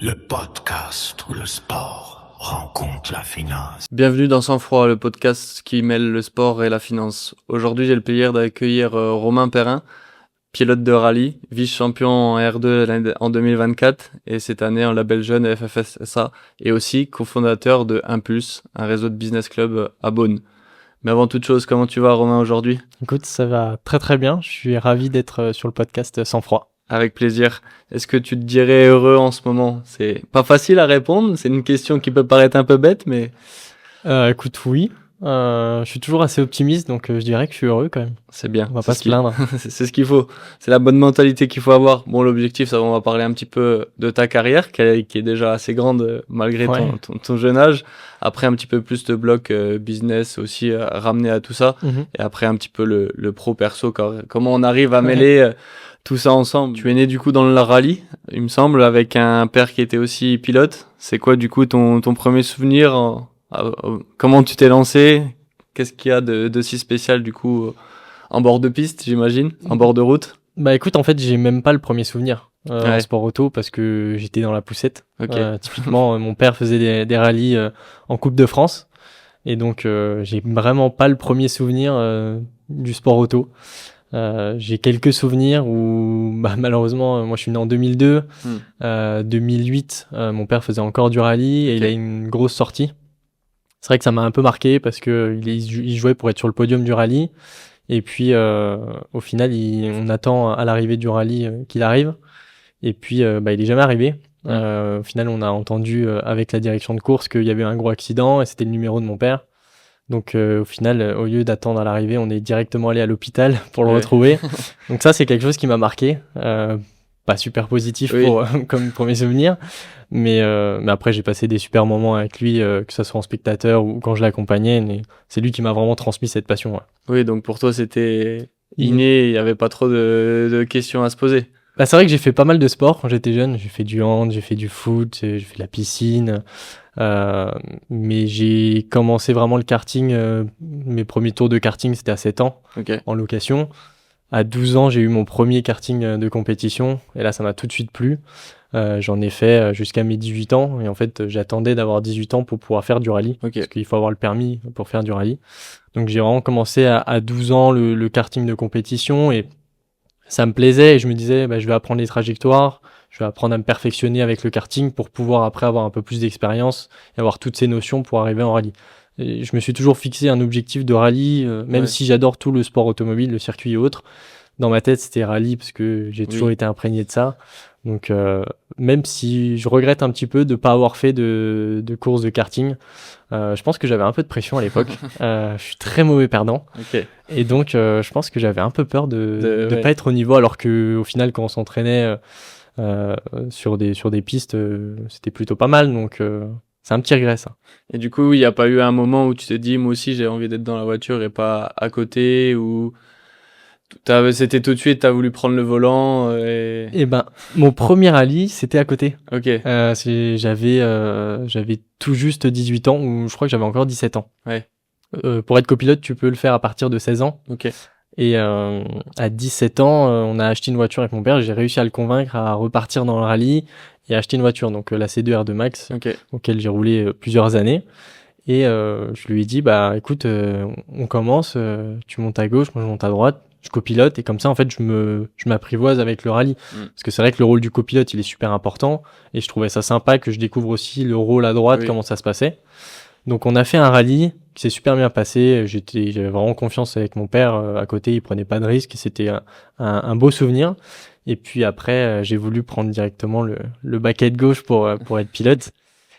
Le podcast où le sport rencontre la finance. Bienvenue dans Sang Froid, le podcast qui mêle le sport et la finance. Aujourd'hui, j'ai le plaisir d'accueillir Romain Perrin, pilote de rallye, vice-champion en R2 en 2024 et cette année en label jeune FFSA et aussi cofondateur de Impulse, un réseau de business club à Beaune. Mais avant toute chose, comment tu vas Romain aujourd'hui ? Écoute, ça va très très bien. Je suis ravi d'être sur le podcast Sang Froid. Avec plaisir. Est-ce que tu te dirais heureux en ce moment ? C'est pas facile à répondre, c'est une question qui peut paraître un peu bête, mais... Écoute, oui. Je suis toujours assez optimiste, donc je dirais que je suis heureux quand même. C'est bien. On va pas se plaindre. C'est ce qu'il faut. C'est la bonne mentalité qu'il faut avoir. Bon, l'objectif, ça, on va parler un petit peu de ta carrière, qui est déjà assez grande malgré ton jeune âge. Après, un petit peu plus de bloc business aussi ramené à tout ça. Et après, un petit peu le pro perso. Comment on arrive à mêler tout ça ensemble. Tu es né du coup dans le rallye, il me semble, avec un père qui était aussi pilote. C'est quoi du coup ton premier souvenir comment tu t'es lancé ? Qu'est-ce qu'il y a de si spécial du coup en bord de piste, j'imagine, en bord de route ? Bah écoute, en fait, j'ai même pas le premier souvenir en sport auto parce que j'étais dans la poussette. Typiquement, mon père faisait des rallyes en Coupe de France et donc j'ai vraiment pas le premier souvenir du sport auto. J'ai quelques souvenirs où malheureusement moi je suis né en 2002, 2008 mon père faisait encore du rallye et il a une grosse sortie. C'est vrai que ça m'a un peu marqué parce que il jouait pour être sur le podium du rallye et puis au final on attend à l'arrivée du rallye qu'il arrive et puis il est jamais arrivé. Au final on a entendu avec la direction de course qu'il y avait un gros accident et c'était le numéro de mon père. Donc au final, au lieu d'attendre à l'arrivée, on est directement allé à l'hôpital pour le retrouver. Donc ça, c'est quelque chose qui m'a marqué. Pas super positif comme premier souvenir. Mais après, j'ai passé des super moments avec lui, que ce soit en spectateur ou quand je l'accompagnais. Mais c'est lui qui m'a vraiment transmis cette passion. Ouais. Oui, donc pour toi, c'était inné, il n'y avait pas trop de questions à se poser. Bah, c'est vrai que j'ai fait pas mal de sport quand j'étais jeune. J'ai fait du hand, j'ai fait du foot, j'ai fait de la piscine. Mais j'ai commencé vraiment le karting, mes premiers tours de karting c'était à 7 ans en location. À 12 ans j'ai eu mon premier karting de compétition et là ça m'a tout de suite plu. J'en ai fait jusqu'à mes 18 ans et en fait j'attendais d'avoir 18 ans pour pouvoir faire du rallye parce qu'il faut avoir le permis pour faire du rallye. Donc j'ai vraiment commencé à 12 ans le karting de compétition et ça me plaisait et je me disais je vais apprendre les trajectoires, je vais apprendre à me perfectionner avec le karting pour pouvoir après avoir un peu plus d'expérience et avoir toutes ces notions pour arriver en rallye. Et je me suis toujours fixé un objectif de rallye, même si j'adore tout le sport automobile, le circuit et autres. Dans ma tête, c'était rallye parce que j'ai toujours été imprégné de ça. Donc, même si je regrette un petit peu de ne pas avoir fait de course de karting, je pense que j'avais un peu de pression à l'époque. Je suis très mauvais perdant. Et donc, je pense que j'avais un peu peur de pas être au niveau, alors qu'au final, quand on s'entraînait sur des pistes, c'était plutôt pas mal. Donc, c'est un petit regret, ça. Et du coup, il n'y a pas eu un moment où tu te dis, moi aussi, j'ai envie d'être dans la voiture et pas à côté, ou c'était tout de suite, t'as voulu prendre le volant Eh ben, mon premier rallye, c'était à côté. J'avais tout juste 18 ans, ou je crois que j'avais encore 17 ans. Pour être copilote, tu peux le faire à partir de 16 ans. Et à 17 ans, on a acheté une voiture avec mon père. J'ai réussi à le convaincre à repartir dans le rallye et acheter une voiture, donc la C2 R2 Max, auquel j'ai roulé plusieurs années. Et je lui ai dit, écoute, on commence, tu montes à gauche, moi je monte à droite, je copilote, et comme ça, en fait, je m'apprivoise avec le rallye. Parce que c'est vrai que le rôle du copilote, il est super important, et je trouvais ça sympa que je découvre aussi le rôle à droite, comment ça se passait. Donc on a fait un rallye qui s'est super bien passé, j'avais vraiment confiance avec mon père à côté, il prenait pas de risques, c'était un beau souvenir. Et puis après, j'ai voulu prendre directement le baquet de gauche pour être pilote.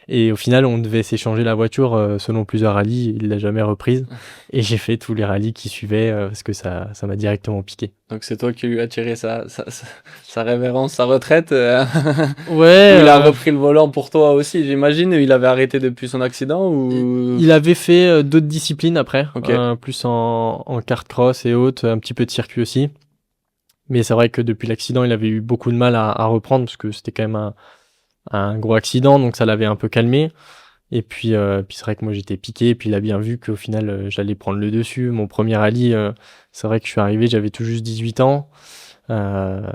Et au final, on devait s'échanger la voiture selon plusieurs rallyes. Il l'a jamais reprise. Et j'ai fait tous les rallyes qui suivaient parce que ça m'a directement piqué. Donc c'est toi qui lui as tiré sa révérence, sa retraite. Ouais. Il a repris le volant pour toi aussi, j'imagine. Il avait arrêté depuis son accident ou... Il avait fait d'autres disciplines après, plus en kart cross et autres, un petit peu de circuit aussi. Mais c'est vrai que depuis l'accident, il avait eu beaucoup de mal à reprendre parce que c'était quand même un gros accident, donc ça l'avait un peu calmé. Et puis c'est vrai que moi j'étais piqué, et puis il a bien vu qu'au final j'allais prendre le dessus. Mon premier rallye, c'est vrai que je suis arrivé, j'avais tout juste 18 ans.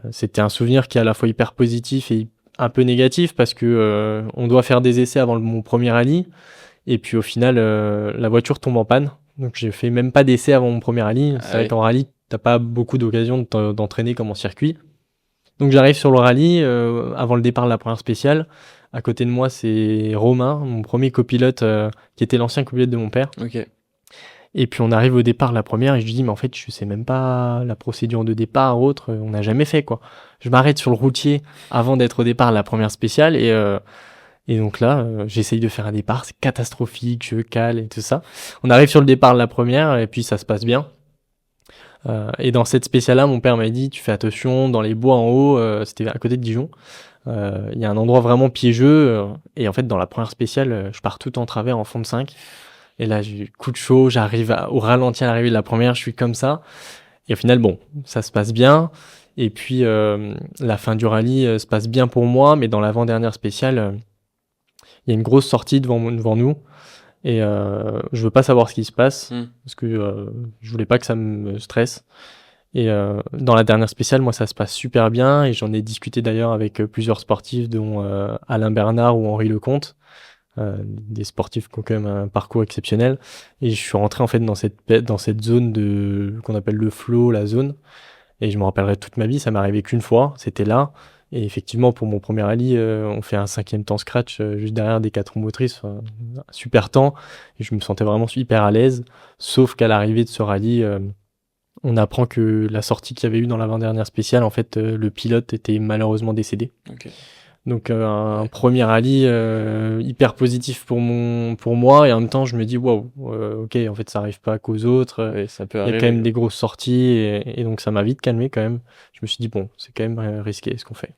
C'était un souvenir qui est à la fois hyper positif et un peu négatif parce que on doit faire des essais avant mon premier rallye. Et puis au final, la voiture tombe en panne. Donc j'ai fait même pas d'essai avant mon premier rallye. C'est vrai qu'en rallye, t'as pas beaucoup d'occasion d'entraîner comme en circuit. Donc j'arrive sur le rallye avant le départ de la première spéciale. À côté de moi, c'est Romain, mon premier copilote, qui était l'ancien copilote de mon père. Ok. Et puis on arrive au départ de la première et je lui dis mais en fait je sais même pas la procédure de départ ou autre, on n'a jamais fait quoi. Je m'arrête sur le routier avant d'être au départ de la première spéciale et donc là j'essaye de faire un départ, c'est catastrophique, je cale et tout ça. On arrive sur le départ de la première et puis ça se passe bien. Et dans cette spéciale-là, mon père m'a dit tu fais attention dans les bois en haut, c'était à côté de Dijon. Il y a un endroit vraiment piégeux et en fait dans la première spéciale, je pars tout en travers en fond de 5. Et là, j'ai eu coup de chaud, j'arrive au ralenti à l'arrivée de la première, je suis comme ça. Et au final, bon, ça se passe bien. Et puis, la fin du rallye se passe bien pour moi, mais dans l'avant-dernière spéciale, il y a une grosse sortie devant nous. Et je veux pas savoir ce qui se passe, parce que je voulais pas que ça me stresse. Et dans la dernière spéciale, moi, ça se passe super bien. Et j'en ai discuté d'ailleurs avec plusieurs sportifs, dont Alain Bernard ou Henri Lecomte. Des sportifs qui ont quand même un parcours exceptionnel et je suis rentré en fait dans cette zone qu'on appelle le flow, la zone, et je me rappellerai toute ma vie, ça m'est arrivé qu'une fois, c'était là, et effectivement pour mon premier rallye on fait un 5e temps scratch juste derrière des 4 roues motrices, un super temps, et je me sentais vraiment hyper à l'aise, sauf qu'à l'arrivée de ce rallye on apprend que la sortie qu'il y avait eu dans l'avant-dernière spéciale, en fait le pilote était malheureusement décédé. Okay. Donc un premier rallye hyper positif pour moi, et en même temps je me dis waouh, ok, en fait ça arrive pas qu'aux autres, oui, ça peut il y a quand même des grosses sorties et donc ça m'a vite calmé quand même. Je me suis dit bon, c'est quand même risqué ce qu'on fait.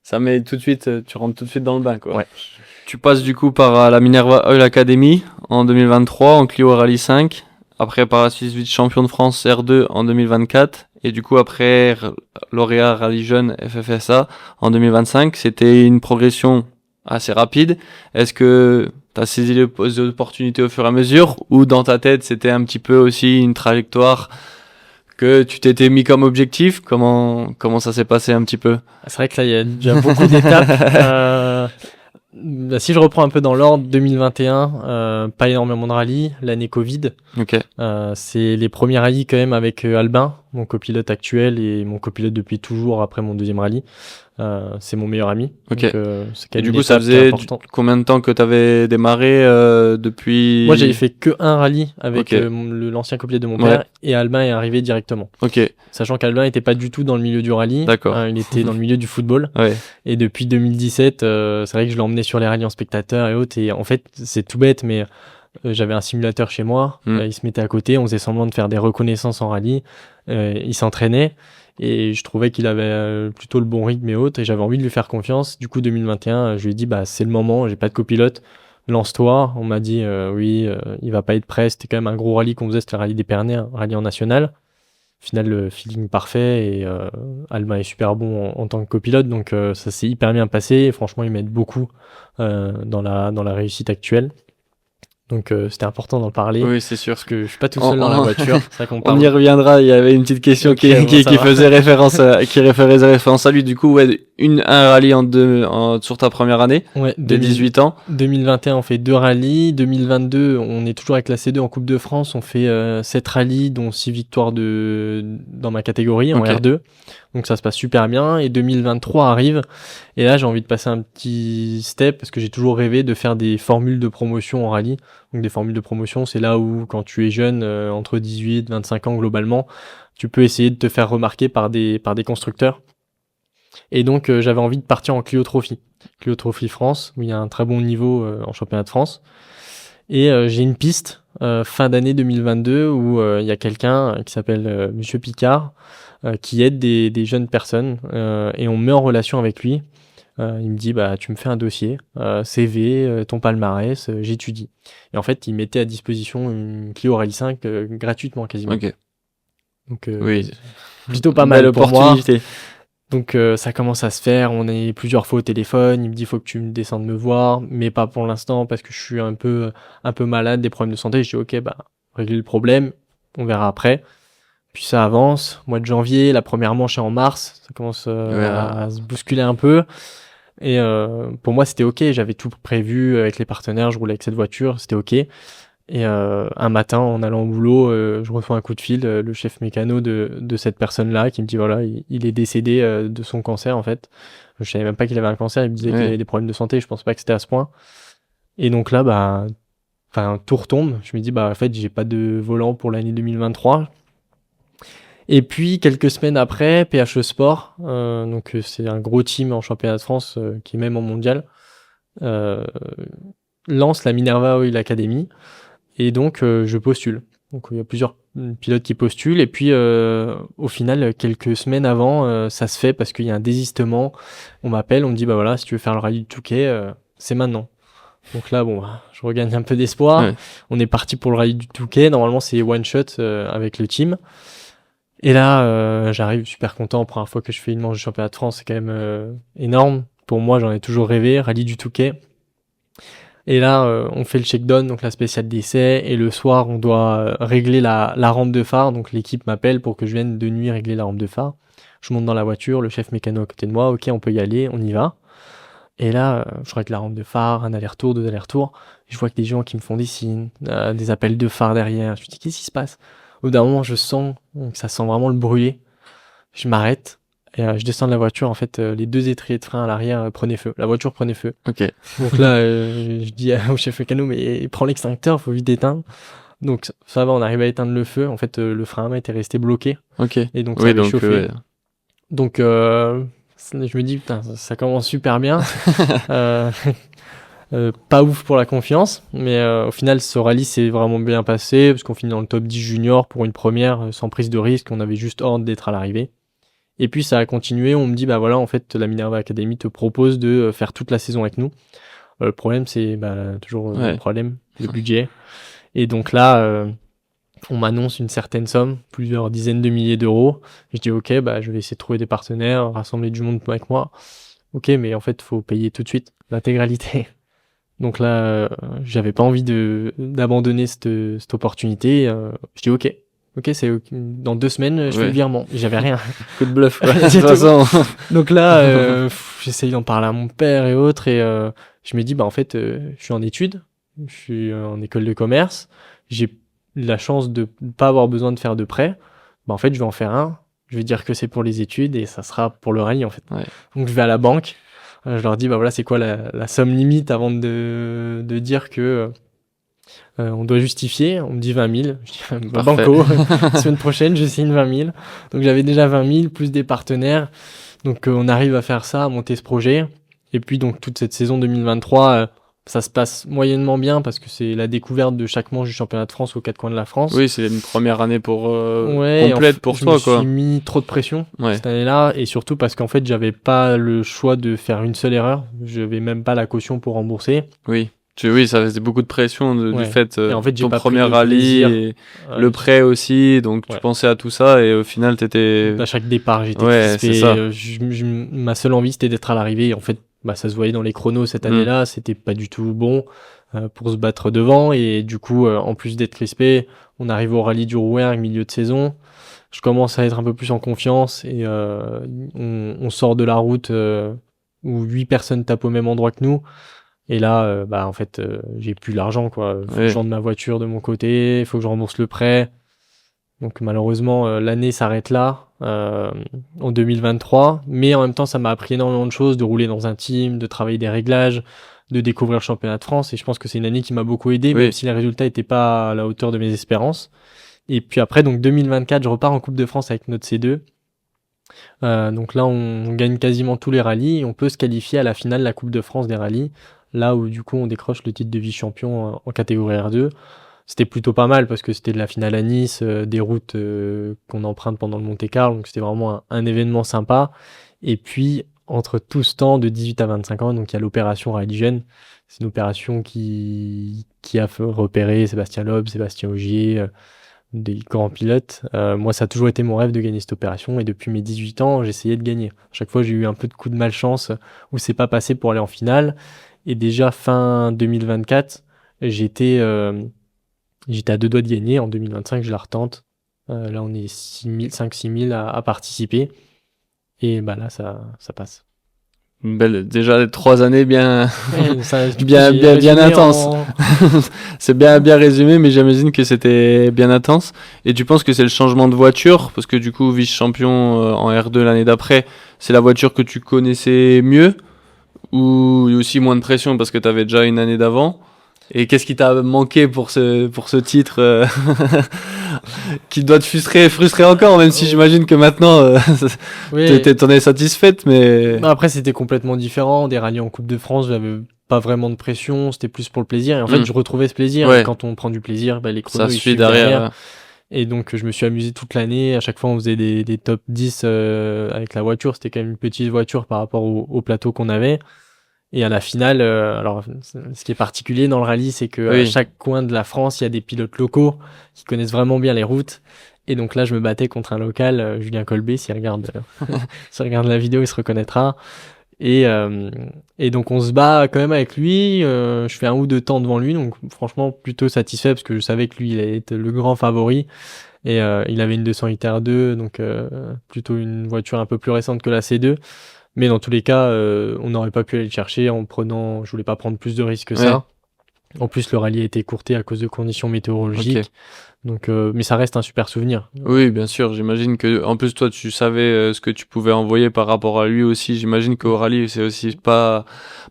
Ça met tout de suite, tu rentres tout de suite dans le bain quoi. Ouais. Tu passes du coup par la Minerva Oil Academy en 2023 en Clio Rallye 5. Après, par la suite, champion de France R2 en 2024. Et du coup, après, lauréat Rallye Jeune FFSA en 2025. C'était une progression assez rapide. Est-ce que tu as saisi les opportunités au fur et à mesure, ou dans ta tête, c'était un petit peu aussi une trajectoire que tu t'étais mis comme objectif? Comment ça s'est passé un petit peu? C'est vrai que là, il y a déjà beaucoup d'étapes. Si je reprends un peu dans l'ordre, 2021, pas énormément de rallye, l'année Covid. Okay. C'est les premiers rallyes quand même avec Albin, mon copilote actuel et mon copilote depuis toujours après mon deuxième rallye. C'est mon meilleur ami. Okay. Donc, c'est et du coup, ça faisait combien de temps que tu avais démarré depuis? Moi, j'avais fait que un rallye avec l'ancien copilote de mon père, et Albin est arrivé directement. Ok. Sachant qu'Albin n'était pas du tout dans le milieu du rallye. D'accord. Il était dans le milieu du football. Ouais. Et depuis 2017, c'est vrai que je l'emmenais sur les rallyes en spectateur et autres. Et en fait, c'est tout bête, mais j'avais un simulateur chez moi. Il se mettait à côté, on faisait semblant de faire des reconnaissances en rallye. Il s'entraînait. Et je trouvais qu'il avait plutôt le bon rythme et autres, et j'avais envie de lui faire confiance. Du coup, 2021, je lui ai dit, c'est le moment, j'ai pas de copilote, lance-toi. On m'a dit, oui, il va pas être prêt. C'était quand même un gros rallye qu'on faisait, c'était le rallye d'Épernay, un rallye en national. Au final, le feeling parfait, et Albin est super bon en tant que copilote, donc ça s'est hyper bien passé. Et franchement, il m'aide beaucoup dans la réussite actuelle. Donc c'était important d'en parler. Oui, c'est sûr. Parce que je suis pas tout seul dans la voiture. C'est vrai qu'on parle. On y reviendra. Il y avait une petite question qui faisait référence à lui. Du coup, ouais, un rallye sur ta première année, ouais, de 18 ans. 2021, on fait 2 rallyes. 2022, on est toujours avec la C2 en Coupe de France. On fait 7 rallyes, dont 6 victoires dans ma catégorie, en R2. Donc ça se passe super bien. Et 2023 arrive. Et là, j'ai envie de passer un petit step, parce que j'ai toujours rêvé de faire des formules de promotion en rallye. Donc des formules de promotion, c'est là où, quand tu es jeune, entre 18 et 25 ans globalement, tu peux essayer de te faire remarquer par des constructeurs. Et donc j'avais envie de partir en Clio Trophy France, où il y a un très bon niveau en championnat de France. Et j'ai une piste fin d'année 2022 où il y a quelqu'un qui s'appelle Monsieur Picard, qui aide des jeunes personnes, et on me met en relation avec lui. Il me dit, tu me fais un dossier, CV, ton palmarès, j'étudie. Et en fait, il mettait à disposition une Clio Rallye 5 gratuitement quasiment. Ok. Donc oui, plutôt pas mal pour moi. Donc ça commence à se faire, on est plusieurs fois au téléphone, il me dit faut que tu me descendes me voir, mais pas pour l'instant parce que je suis un peu malade, des problèmes de santé. Je dis ok, régler le problème, on verra après. Puis ça avance, mois de janvier, la première manche est en mars, ça commence à se bousculer un peu. Et pour moi, c'était OK. J'avais tout prévu avec les partenaires. Je roulais avec cette voiture. C'était OK. Et un matin, en allant au boulot, je reçois un coup de fil, le chef mécano de cette personne-là qui me dit voilà, il est décédé de son cancer en fait. Je savais même pas qu'il avait un cancer. Il me disait qu'il avait des problèmes de santé. Je pense pas que c'était à ce point. Et donc là, bah, enfin, tout retombe. Je me dis bah en fait, j'ai pas de volant pour l'année 2023. Et puis quelques semaines après, PHE Sport, donc c'est un gros team en championnat de France qui est même en mondial, euh, lance la Minerva Oil Academy. Et donc, je postule. Donc, il y a plusieurs pilotes qui postulent. Et puis, au final, quelques semaines avant, ça se fait parce qu'il y a un désistement. On m'appelle, on me dit, bah voilà, si tu veux faire le rallye du Touquet, c'est maintenant. Donc là, bon, je regagne un peu d'espoir. Ouais. On est parti pour le rallye du Touquet. Normalement, c'est one shot avec le team. Et là, j'arrive super content. Première fois que je fais une manche du championnat de France, c'est quand même énorme. Pour moi, j'en ai toujours rêvé, rallye du Touquet. Et là, on fait le check-down, donc la spéciale d'essai, et le soir, on doit régler la rampe de phare. Donc l'équipe m'appelle pour que je vienne de nuit régler la rampe de phare. Je monte dans la voiture, le chef mécano à côté de moi, ok, on peut y aller, on y va. Et là, je règle la rampe de phare, un aller-retour, 2 allers-retours. Je vois que des gens qui me font des signes, des appels de phare derrière. Je me dis, qu'est-ce qui se passe? Au bout d'un moment, je sens que ça sent vraiment le brûler. Je m'arrête. Et je descends de la voiture, en fait, les 2 étriers de frein à l'arrière prenaient feu. La voiture prenait feu. Ok. Donc là, je dis au chef mécano, mais prends l'extincteur, faut vite éteindre. Donc ça va, on arrive à éteindre le feu. En fait, le frein à main était resté bloqué. Ok. Et donc ça Oui, avait donc, chauffé. ouais. Donc je me dis, putain, ça commence super bien. euh, pas ouf pour la confiance, mais au final, ce rallye s'est vraiment bien passé, parce qu'on finit dans le top 10 junior pour une première, sans prise de risque. On avait juste ordre d'être à l'arrivée. Et puis ça a continué, on me dit, bah voilà, en fait, la Minerva Academy te propose de faire toute la saison avec nous. Le problème, c'est toujours le problème, le budget. Et donc là, on m'annonce une certaine somme, plusieurs dizaines de milliers d'euros. Je dis, ok, bah je vais essayer de trouver des partenaires, rassembler du monde avec moi. Ok, mais en fait, faut payer tout de suite l'intégralité. Donc là, j'avais pas envie d'abandonner cette opportunité. Je dis, ok. Ok, dans 2 semaines, je fais le virement. J'avais rien. Coup de bluff, quoi. De C'est toute façon. Donc là, j'essaye d'en parler à mon père et autres, et je me dis, bah en fait, je suis en études, je suis en école de commerce, j'ai la chance de pas avoir besoin de faire de prêt. Bah en fait, je vais en faire un. Je vais dire que c'est pour les études et ça sera pour le rallye en fait. Ouais. Donc je vais à la banque, je leur dis, bah voilà, c'est quoi la somme limite avant de dire que on doit justifier. On me dit 20 000. Je dis, bah, banco, semaine prochaine, je signe 20 000. Donc j'avais déjà 20 000 plus des partenaires. Donc on arrive à faire ça, à monter ce projet. Et puis donc toute cette saison 2023, ça se passe moyennement bien parce que c'est la découverte de chaque manche du championnat de France aux 4 coins de la France. Oui, c'est une première année Ouais, complète pour toi, quoi. Je me suis mis trop de pression cette année-là, et surtout parce qu'en fait j'avais pas le choix de faire une seule erreur. Je n'avais même pas la caution pour rembourser. Oui. Oui, ça faisait beaucoup de pression du fait, et en fait, ton premier rallye et le prêt aussi, donc tu pensais à tout ça et au final t'étais... À chaque départ, j'étais crispé. C'est ça. Ma seule envie, c'était d'être à l'arrivée. Et en fait, ça se voyait dans les chronos cette année-là, c'était pas du tout bon pour se battre devant. Et du coup, en plus d'être crispé, on arrive au rallye du Rouergue, milieu de saison. Je commence à être un peu plus en confiance et on sort de la route où 8 personnes tapent au même endroit que nous. Et là, en fait, j'ai plus l'argent, quoi. Faut que je vende ma voiture de mon côté, il faut que je rembourse le prêt. Donc malheureusement, l'année s'arrête là, en 2023. Mais en même temps, ça m'a appris énormément de choses, de rouler dans un team, de travailler des réglages, de découvrir le championnat de France. Et je pense que c'est une année qui m'a beaucoup aidé, même si les résultats étaient pas à la hauteur de mes espérances. Et puis après, donc 2024, je repars en Coupe de France avec notre C2. Donc là, on gagne quasiment tous les rallyes et on peut se qualifier à la finale de la Coupe de France des rallyes. Là où du coup on décroche le titre de vice-champion en catégorie R2. C'était plutôt pas mal parce que c'était de la finale à Nice, des routes qu'on emprunte pendant le Monte-Carlo, donc c'était vraiment un événement sympa. Et puis entre tout ce temps de 18 à 25 ans, donc il y a l'opération Rallye Jeune. C'est une opération qui a fait repérer Sébastien Loeb, Sébastien Ogier, des grands pilotes. Moi, ça a toujours été mon rêve de gagner cette opération et depuis mes 18 ans, j'essayais de gagner. À chaque fois, j'ai eu un peu de coup de malchance où c'est pas passé pour aller en finale. Et déjà fin 2024, j'étais à 2 doigts de gagner. En 2025, je la retente. Là, on est 5-6 000 à participer. Et là, ça passe. Déjà 3 années bien, Du coup, bien, j'ai bien, bien résumé intense. C'est bien résumé, mais j'imagine que c'était bien intense. Et tu penses que c'est le changement de voiture, parce que du coup, vice-champion en R2 l'année d'après, c'est la voiture que tu connaissais mieux, ou il y a aussi moins de pression parce que tu avais déjà une année d'avant? Et qu'est-ce qui t'a manqué pour ce titre qui doit te frustrer encore, même si j'imagine que maintenant Oui. t'en es satisfaite, mais Bah, après, c'était complètement différent. Des rallyes en Coupe de France, j'avais pas vraiment de pression, c'était plus pour le plaisir. Et en fait, je retrouvais ce plaisir. Et Ouais, quand on prend du plaisir, bah, les ça chronos, ils suit suivent derrière. derrière. Et donc, je me suis amusé toute l'année. À chaque fois, on faisait des top 10 avec la voiture. C'était quand même une petite voiture par rapport au plateau qu'on avait. Et à la finale, alors, ce qui est particulier dans le rallye, c'est que à Oui, chaque coin de la France, il y a des pilotes locaux qui connaissent vraiment bien les routes. Et donc là, je me battais contre un local, Julien Colbé, s'il regarde la vidéo, il se reconnaîtra. Et, euh, et donc on se bat quand même avec lui. Je fais un ou deux temps devant lui, donc franchement plutôt satisfait parce que je savais que lui, il allait être le grand favori. Et il avait une 208 R2, donc plutôt une voiture un peu plus récente que la C2. Mais dans tous les cas, on n'aurait pas pu aller le chercher en prenant. Je voulais pas prendre plus de risques que ouais, ça. En plus, le rallye a été écourté à cause de conditions météorologiques. ok. Donc, mais ça reste un super souvenir. Oui, bien sûr, j'imagine que, en plus, toi, tu savais ce que tu pouvais envoyer par rapport à lui aussi. J'imagine qu'au rallye, c'est aussi pas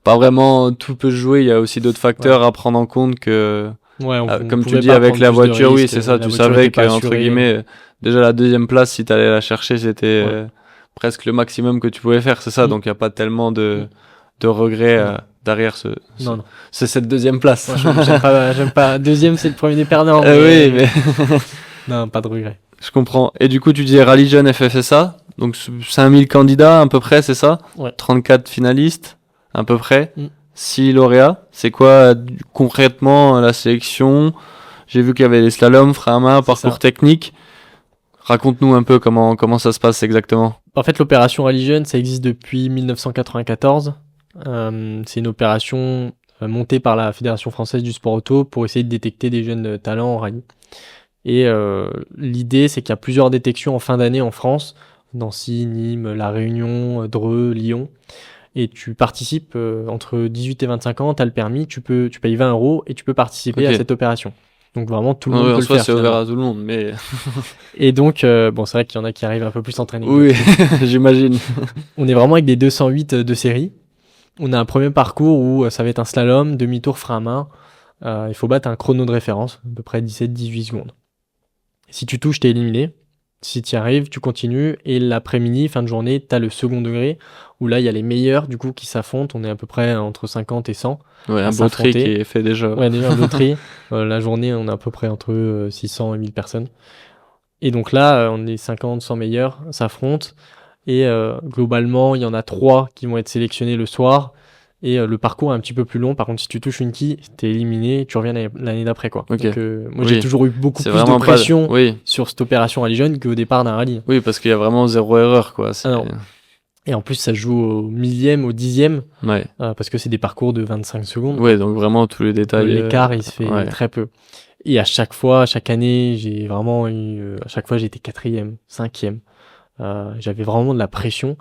vraiment tout peut se jouer. Il y a aussi d'autres facteurs à prendre en compte que, Ouais, on comme tu pouvait dis, pas avec prendre la plus de voiture, oui, risques. c'est ça. La Tu voiture savais était que, pas entre assurée. guillemets, déjà la deuxième place, si t'allais la chercher, c'était Ouais. presque le maximum que tu pouvais faire, c'est ça. Mm. Donc, il n'y a pas tellement de regrets Non. derrière Non, non. cette deuxième place. Moi, j'aime pas. Deuxième, c'est le premier des perdants. Oui, mais Non, pas de regret. je comprends. Et du coup, tu disais Rallye Jeune FFSA, donc 5000 candidats à peu près, c'est ça? Ouais. 34 finalistes, à peu près. Mm. 6 lauréats. C'est quoi concrètement la sélection? J'ai vu qu'il y avait les slaloms, frein à main, C'est parcours ça. technique. Raconte-nous un peu comment ça se passe exactement. En fait, l'opération Rallye Jeune, ça existe depuis 1994. C'est une opération montée par la Fédération française du sport auto pour essayer de détecter des jeunes talents en rallye. Et l'idée, c'est qu'il y a plusieurs détections en fin d'année en France, Nancy, Nîmes, La Réunion, Dreux, Lyon. Et tu participes entre 18 et 25 ans, tu as le permis, tu payes 20 € et tu peux participer à Ok. cette opération. Donc vraiment, tout le Oui, monde en peut le soi, faire c'est ouvert finalement. à tout le monde, mais Et donc, bon, c'est vrai qu'il y en a qui arrivent un peu plus entraînés que oui, d'autres. j'imagine. On est vraiment avec des 208 de série. On a un premier parcours où ça va être un slalom, demi-tour frein à main. Il faut battre un chrono de référence, à peu près 17-18 secondes. Si tu touches, t'es éliminé. Si tu y arrives, tu continues. Et l'après-midi, fin de journée, t'as le second degré, où là, il y a les meilleurs du coup qui s'affrontent. On est à peu près entre 50 et 100 Ouais, à un beau tri qui s'affronter. est fait déjà. Ouais, déjà un beau tri. La journée, on est à peu près entre 600 et 1000 personnes. Et donc là, on est 50, 100 meilleurs s'affrontent. Et globalement, il y en a 3 qui vont être sélectionnés le soir. Et le parcours est un petit peu plus long. Par contre, si tu touches une quille, t'es éliminé, tu reviens l'année d'après, quoi. Ok. Donc, moi, Oui. j'ai toujours eu beaucoup C'est plus de vraiment pas. pression Oui, sur cette opération Rallye Jeune qu'au départ d'un rallye. oui, parce qu'il y a vraiment zéro erreur, quoi. C'est- Ah non. Et en plus, ça se joue au millième, au dixième, Ouais. parce que c'est des parcours de 25 secondes. Ouais, donc vraiment tous les détails. L'écart, il se fait ouais. très peu. Et à chaque fois, chaque année, j'ai vraiment eu. À chaque fois, j'étais 4e, 5e. J'avais vraiment de la pression.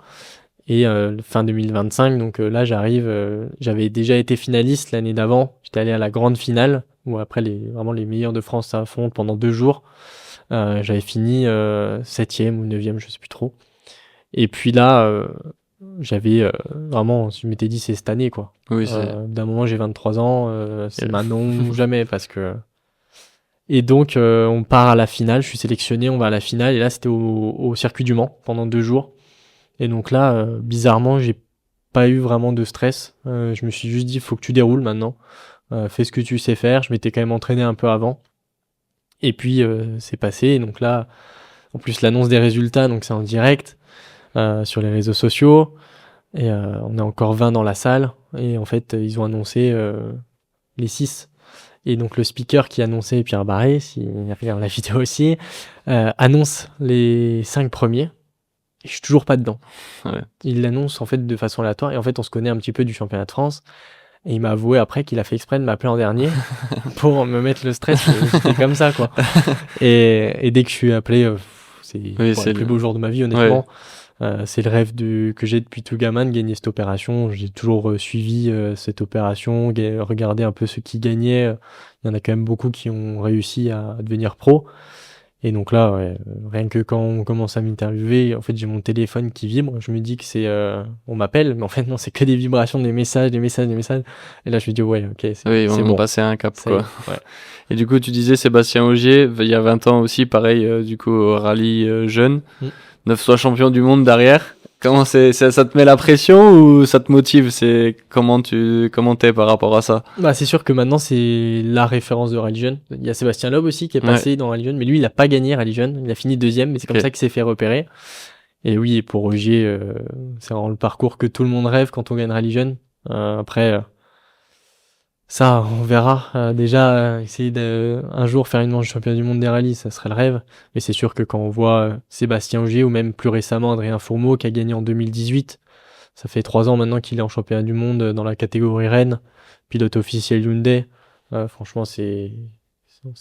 Et fin 2025, donc là, j'arrive. J'avais déjà été finaliste l'année d'avant. J'étais allé à la grande finale, où après, vraiment les meilleurs de France s'affrontent pendant 2 jours. J'avais fini 7e ou 9e, je sais plus trop. Et puis là, j'avais vraiment, je m'étais dit, c'est cette année, quoi. Oui, c'est. D'un moment, j'ai 23 ans, c'est Yeah. maintenant ou jamais, parce que. Et donc, on part à la finale, je suis sélectionné, on va à la finale, et là, c'était au circuit du Mans pendant 2 jours. Et donc là, bizarrement, j'ai pas eu vraiment de stress. Je me suis juste dit, faut que tu déroules maintenant. Fais ce que tu sais faire. Je m'étais quand même entraîné un peu avant. Et puis, c'est passé. Et donc là, en plus, l'annonce des résultats, donc c'est en direct sur les réseaux sociaux. Et on est encore 20 dans la salle. Et en fait, ils ont annoncé les 6. Et donc le speaker qui annonçait, Pierre Barré, s'il regarde la vidéo aussi, annonce les 5 premiers. Et je suis toujours pas dedans. Ouais. Il l'annonce en fait de façon aléatoire. Et en fait, on se connaît un petit peu du championnat de France. Et il m'a avoué après qu'il a fait exprès de m'appeler en dernier pour me mettre le stress. C'était comme ça, quoi. Et dès que je suis appelé c'est Oui, le plus beau jour de ma vie, honnêtement. C'est le rêve que j'ai depuis tout gamin de gagner cette opération. J'ai toujours suivi cette opération, regardé un peu ceux qui gagnaient. Il y en a quand même beaucoup qui ont réussi à devenir pro. Et donc là, rien que quand on commence à m'interviewer, en fait, j'ai mon téléphone qui vibre. Je me dis que on m'appelle, mais en fait, non, c'est que des vibrations, des messages. Et là, je me dis, ouais, ok, c'est on bon. passait un cap, quoi. Ouais. Et du coup, tu disais Sébastien Ogier, il y a 20 ans aussi, pareil, du coup, au rallye jeune. 9 fois champion du monde derrière. Comment ça te met la pression ou ça te motive? Comment t'es par rapport à ça? Bah, c'est sûr que maintenant, c'est la référence de Rally Jeune. Il y a Sébastien Loeb aussi qui est passé dans Rally Jeune, mais lui, il a pas gagné Rally Jeune. Il a fini 2e, mais c'est comme ça qu'il s'est fait repérer. Et oui, pour Ogier, c'est vraiment le parcours que tout le monde rêve quand on gagne Rally Jeune. Après, ça, on verra. Déjà, essayer un jour faire une manche championnat du monde des rallyes, ça serait le rêve. Mais c'est sûr que quand on voit Sébastien Ogier ou même plus récemment Adrien Fourmeau qui a gagné en 2018, ça fait 3 ans maintenant qu'il est en championnat du monde dans la catégorie Rennes, pilote officiel Hyundai. Franchement, c'est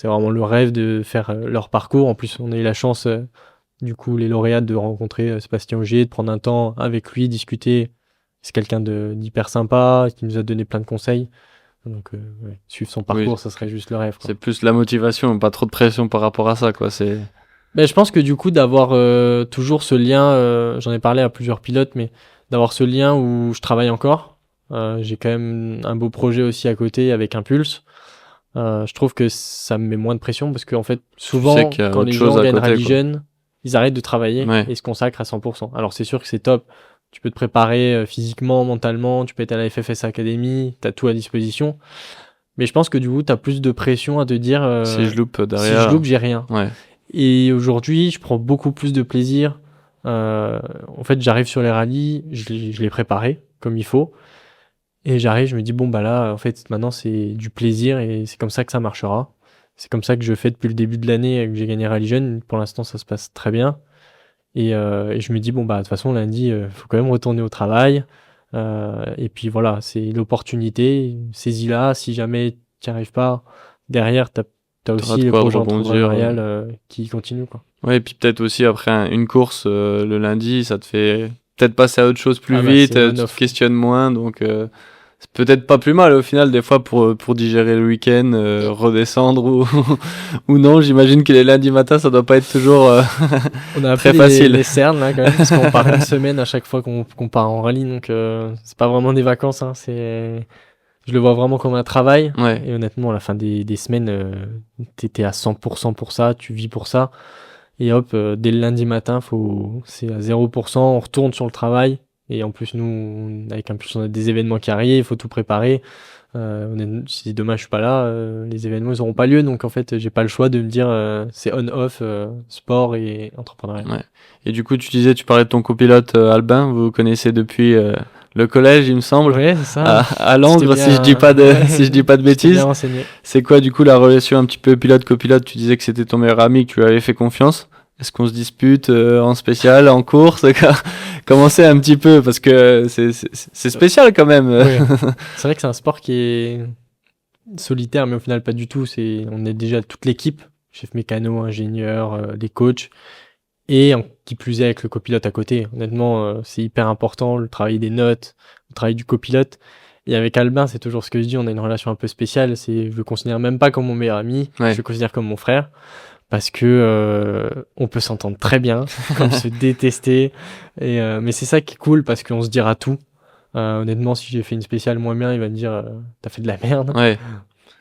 vraiment le rêve de faire leur parcours. En plus, on a eu la chance, du coup, les lauréats, de rencontrer Sébastien Ogier, de prendre un temps avec lui, discuter. C'est quelqu'un d'hyper sympa, qui nous a donné plein de conseils. Donc, suivre son parcours, ça serait juste le rêve, quoi. C'est plus la motivation, pas trop de pression par rapport à ça, quoi. Je pense que du coup, d'avoir toujours ce lien, j'en ai parlé à plusieurs pilotes, mais d'avoir ce lien où je travaille encore. J'ai quand même un beau projet aussi à côté avec Impulse. Je trouve que ça me met moins de pression parce qu'en fait, souvent, quand les gens gagnent Rally Jeune, ils arrêtent de travailler et se consacrent à 100%. Alors, c'est sûr que c'est top. Tu peux te préparer physiquement, mentalement, tu peux être à la FFS Academy, tu as tout à disposition. Mais je pense que du coup, tu as plus de pression à te dire si je loupe derrière, si je loupe, j'ai rien. Et aujourd'hui, je prends beaucoup plus de plaisir. En fait, j'arrive sur les rallyes, je les préparais comme il faut. Et j'arrive, je me dis, bon, bah là, en fait, maintenant, c'est du plaisir et c'est comme ça que ça marchera. C'est comme ça que je fais depuis le début de l'année que j'ai gagné Rally Jeune. Pour l'instant, ça se passe très bien. Et je me dis, bon, bah, de toute façon, lundi, faut quand même retourner au travail. Et puis voilà, c'est l'opportunité. Saisis-la. Si jamais tu n'y arrives pas, derrière, t'as aussi le projet entrepreneurial qui continue, quoi. Ouais, et puis peut-être aussi après une course le lundi, ça te fait peut-être passer à autre chose plus vite, tu te questionnes moins. Donc, c'est peut-être pas plus mal au final, des fois, pour digérer le week-end, redescendre ou non. J'imagine que les lundis matins, ça doit pas être toujours on a très facile. Les cernes, là, quand même, parce qu'on part une semaine à chaque fois qu'on part en rallye. Donc, c'est pas vraiment des vacances. Hein, je le vois vraiment comme un travail. Et honnêtement, à la fin des semaines, t'étais à 100% pour ça, tu vis pour ça. Et hop, dès le lundi matin, c'est à 0%, on retourne sur le travail. Et en plus, nous, avec Impulse, on a des événements qui arrivent, il faut tout préparer. Si demain je suis pas là, les événements ils auront pas lieu. Donc en fait, j'ai pas le choix de me dire c'est on-off, sport et entrepreneuriat. Et du coup, tu parlais de ton copilote Albin, vous connaissez depuis le collège, il me semble. Oui, c'est ça. À Langres, si je dis pas de bêtises. Bien renseigné. C'est quoi du coup la relation un petit peu pilote-copilote? Tu disais que c'était ton meilleur ami, que tu lui avais fait confiance. Est-ce qu'on se dispute en spécial, en course? Comment c'est un petit peu? Parce que c'est spécial quand même. Oui. C'est vrai que c'est un sport qui est solitaire, mais au final pas du tout. On est déjà toute l'équipe, chef mécano, ingénieur, les coachs, et qui plus est avec le copilote à côté. Honnêtement, c'est hyper important, le travail des notes, le travail du copilote. Et avec Albin, c'est toujours ce que je dis, on a une relation un peu spéciale. Je le considère même pas comme mon meilleur ami, je le considère comme mon frère. Parce que on peut s'entendre très bien, comme se détester. Mais c'est ça qui est cool, parce qu'on se dira tout. Honnêtement, si j'ai fait une spéciale moins bien, il va me dire t'as fait de la merde.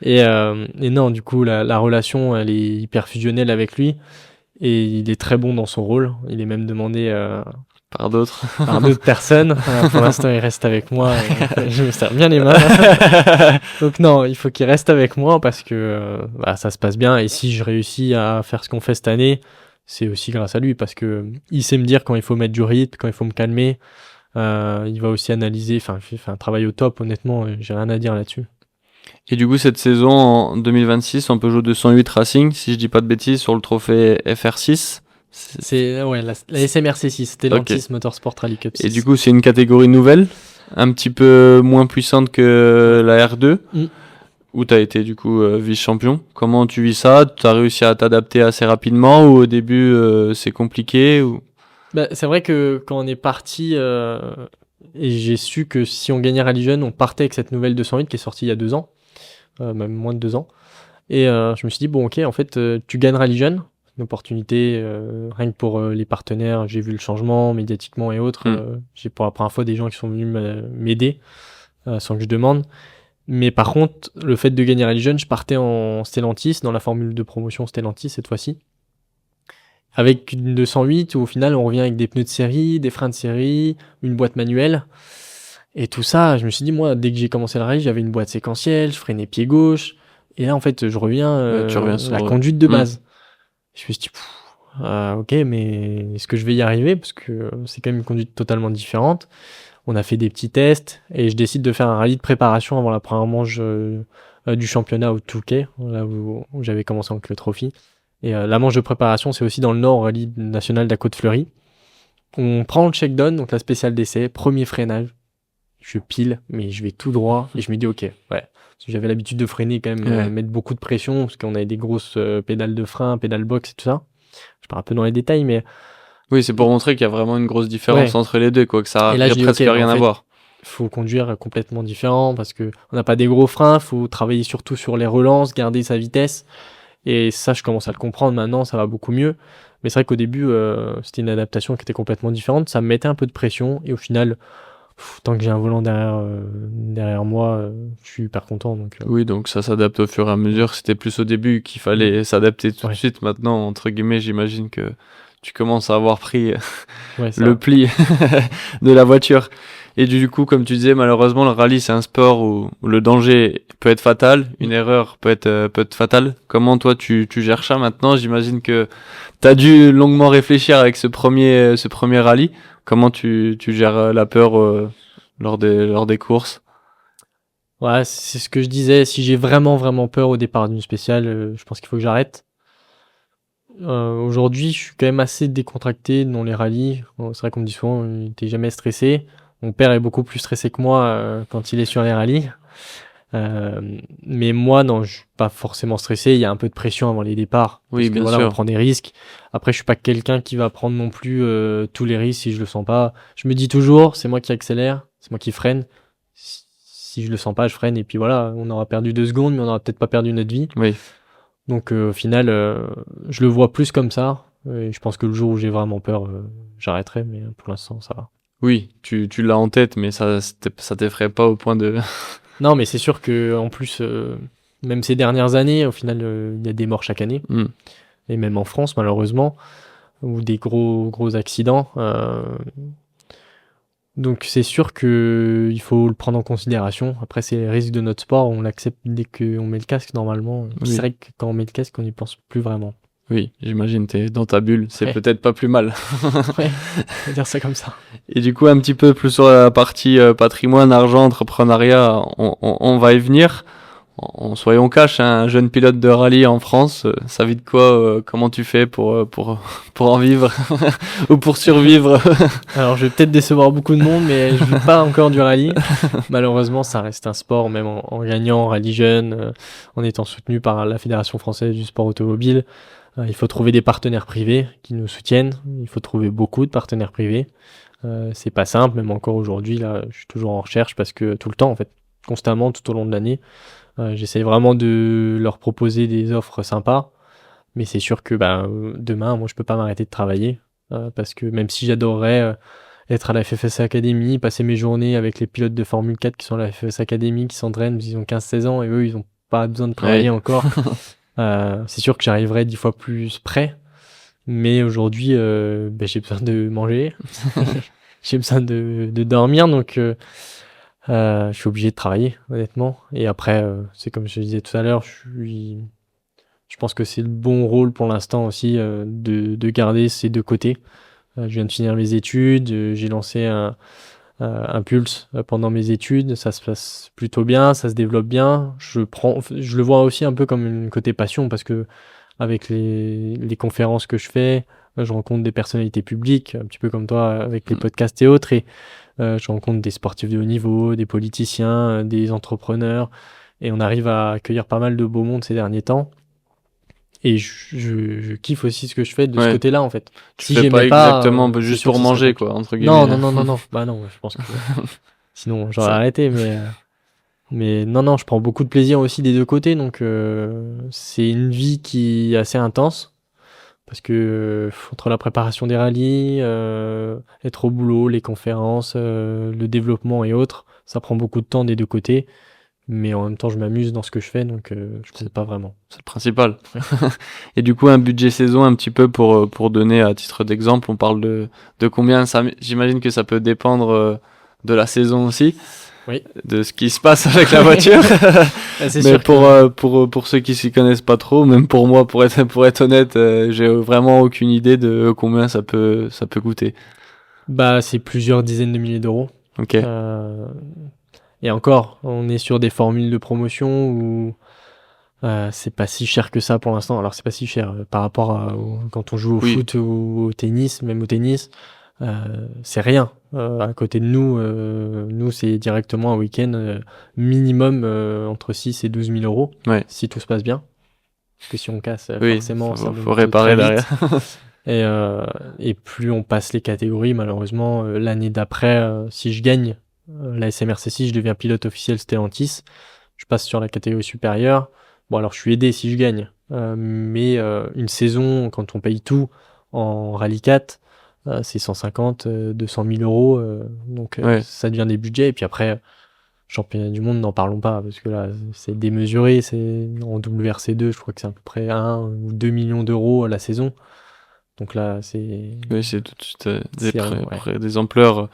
Et non, du coup, la relation, elle est hyper fusionnelle avec lui. Et il est très bon dans son rôle. Il est même demandé par d'autres personnes. Pour l'instant, il reste avec moi. Je me serre bien les mains. Donc non, il faut qu'il reste avec moi parce que ça se passe bien. Et si je réussis à faire ce qu'on fait cette année, c'est aussi grâce à lui, parce que il sait me dire quand il faut mettre du rythme, quand il faut me calmer. Il va aussi analyser. Enfin, il fait un travail au top. Honnêtement, j'ai rien à dire là-dessus. Et du coup, cette saison en 2026, on peut jouer 208 Racing, si je dis pas de bêtises, sur le trophée FR6. C'est la SMRC6, c'était l'Antis Motorsport Rally Cup 6. Et du coup, c'est une catégorie nouvelle, un petit peu moins puissante que la R2. où tu as été du coup vice-champion. Comment tu vis ça? Tu as réussi à t'adapter assez rapidement ou au début c'est compliqué ou... C'est vrai que quand on est parti, et j'ai su que si on gagnait Rallye Jeune, on partait avec cette nouvelle 208 qui est sortie il y a 2 ans, même moins de 2 ans. Et je me suis dit, bon ok, en fait, tu gagnes Rallye Jeune, une opportunité, rien que pour les partenaires, j'ai vu le changement médiatiquement et autres. J'ai pour la première fois des gens qui sont venus m'aider sans que je demande. Mais par contre, le fait de gagner Rallye Jeune, je partais en Stellantis, dans la formule de promotion Stellantis cette fois-ci. Avec une 208 où au final on revient avec des pneus de série, des freins de série, une boîte manuelle. Et tout ça, je me suis dit, moi, dès que j'ai commencé le rallye, j'avais une boîte séquentielle, je freinais pied gauche. Et là, en fait, je reviens, tu reviens sur la conduite de base. Je me suis dit, ok, mais est-ce que je vais y arriver? Parce que c'est quand même une conduite totalement différente. On a fait des petits tests et je décide de faire un rallye de préparation avant la première manche du championnat au Touquet, là où j'avais commencé en le trophy. Et la manche de préparation, c'est aussi dans le Nord, au rallye national de la Côte-Fleurie. On prend le check-down, donc la spéciale d'essai, premier freinage. Je pile, mais je vais tout droit et je me dis ok, ouais. Parce que j'avais l'habitude de freiner quand même, mettre beaucoup de pression, parce qu'on avait des grosses pédales de frein, pédales box et tout ça. Je pars un peu dans les détails, mais... Oui, c'est pour montrer qu'il y a vraiment une grosse différence entre les deux, quoi, que ça n'a presque rien à voir. Il faut conduire complètement différent, parce que on n'a pas des gros freins, il faut travailler surtout sur les relances, garder sa vitesse. Et ça, je commence à le comprendre maintenant, ça va beaucoup mieux. Mais c'est vrai qu'au début, c'était une adaptation qui était complètement différente. Ça me mettait un peu de pression. Et au final, tant que j'ai un volant derrière moi, je suis hyper content. Donc, Oui, donc ça s'adapte au fur et à mesure. C'était plus au début qu'il fallait s'adapter tout de suite. Maintenant, entre guillemets, j'imagine que tu commences à avoir pris le pli de la voiture. Et du coup, comme tu disais, malheureusement, le rallye, c'est un sport où le danger peut être fatal, une erreur peut être fatale. Comment toi, tu gères ça maintenant? J'imagine que t'as dû longuement réfléchir avec ce premier rallye. Comment tu gères la peur lors des courses? Ouais, c'est ce que je disais. Si j'ai vraiment, vraiment peur au départ d'une spéciale, je pense qu'il faut que j'arrête. Aujourd'hui, je suis quand même assez décontracté dans les rallyes. C'est vrai qu'on me dit souvent, t'es jamais stressé. Mon père est beaucoup plus stressé que moi quand il est sur les rallyes. Mais moi, non, je suis pas forcément stressé. Il y a un peu de pression avant les départs. Oui, parce que, bien sûr. On prend des risques. Après, je suis pas quelqu'un qui va prendre non plus tous les risques si je le sens pas. Je me dis toujours, c'est moi qui accélère, c'est moi qui freine. Si je le sens pas, je freine. Et puis voilà, on aura perdu 2 secondes, mais on aura peut-être pas perdu notre vie. Oui. Donc au final, je le vois plus comme ça. Et je pense que le jour où j'ai vraiment peur, j'arrêterai. Mais pour l'instant, ça va. Oui, tu l'as en tête, mais ça t'effraie pas au point de... Non, mais c'est sûr que en plus, même ces dernières années, au final, il y a des morts chaque année. Et même en France, malheureusement, ou des gros accidents. Donc c'est sûr que il faut le prendre en considération. Après, c'est les risques de notre sport, on l'accepte dès qu'on met le casque normalement. Oui. C'est vrai que quand on met le casque, on n'y pense plus vraiment. Oui, j'imagine, t'es dans ta bulle, c'est peut-être pas plus mal. Ouais, on va dire ça comme ça. Et du coup, un petit peu plus sur la partie patrimoine, argent, entrepreneuriat, on va y venir. Soyons cash, un jeune pilote de rallye en France, ça vit de quoi? Comment tu fais pour en vivre ou pour survivre? Alors, je vais peut-être décevoir beaucoup de monde, mais je ne vis pas encore du rallye. Malheureusement, ça reste un sport, même en gagnant en rallye jeune, en étant soutenu par la Fédération française du sport automobile. Il faut trouver des partenaires privés qui nous soutiennent. Il faut trouver beaucoup de partenaires privés. C'est pas simple, même encore aujourd'hui. Là, je suis toujours en recherche parce que tout le temps, en fait, constamment, tout au long de l'année, j'essaie vraiment de leur proposer des offres sympas. Mais c'est sûr que demain, moi, je peux pas m'arrêter de travailler parce que même si j'adorerais être à la FFS Academy, passer mes journées avec les pilotes de Formule 4 qui sont à la FFS Academy, qui s'entraînent, ils ont 15-16 ans et eux, ils ont pas besoin de travailler encore. C'est sûr que j'arriverai 10 fois plus près, mais aujourd'hui, j'ai besoin de manger, j'ai besoin de dormir, donc je suis obligé de travailler, honnêtement. Et après, c'est comme je disais tout à l'heure, je pense que c'est le bon rôle pour l'instant aussi de garder ces deux côtés. Je viens de finir mes études, j'ai lancé un Pulse pendant mes études, ça se passe plutôt bien, ça se développe bien. Je le vois aussi un peu comme une côté passion parce que avec les conférences que je fais, je rencontre des personnalités publiques, un petit peu comme toi avec les podcasts et autres, et je rencontre des sportifs de haut niveau, des politiciens, des entrepreneurs. et on arrive à accueillir pas mal de beau monde ces derniers temps. Et je kiffe aussi ce que je fais de ce côté-là, en fait. Tu fais pas exactement juste pour manger, quoi, entre guillemets. Non. Bah non, je pense que sinon j'aurais arrêté, mais non, je prends beaucoup de plaisir aussi des deux côtés, donc c'est une vie qui est assez intense. Parce que entre la préparation des rallyes, être au boulot, les conférences, le développement et autres, ça prend beaucoup de temps des deux côtés. Mais en même temps, je m'amuse dans ce que je fais, donc je compte pas vraiment. C'est le principal. Ouais. Et du coup, un budget saison, un petit peu pour donner à titre d'exemple, on parle de combien ça, j'imagine que ça peut dépendre de la saison aussi. Oui. De ce qui se passe avec la voiture. C'est mais sûr pour ceux qui s'y connaissent pas trop, même pour moi, pour être honnête, j'ai vraiment aucune idée de combien ça peut coûter. Bah, c'est plusieurs dizaines de milliers d'euros. Ok. Et encore, on est sur des formules de promotion où c'est pas si cher que ça pour l'instant. Alors c'est pas si cher par rapport à quand on joue au foot ou au tennis, même au tennis, c'est rien. À côté de nous c'est directement un week-end minimum entre 6 et 12 000 euros, si tout se passe bien. Parce que si on casse, forcément, ça faut réparer derrière. Et plus on passe les catégories, malheureusement, l'année d'après, si je gagne la SMRC6, je deviens pilote officiel Stellantis. Je passe sur la catégorie supérieure. Bon, alors je suis aidé si je gagne, mais une saison, quand on paye tout en Rallye 4, c'est 150, 200 000 euros. Donc ça devient des budgets. Et puis après, championnat du monde, n'en parlons pas, parce que là, c'est démesuré. C'est en WRC2, je crois que c'est à peu près 1 ou 2 millions d'euros à la saison. Donc là, c'est... Oui, c'est tout de suite des ampleurs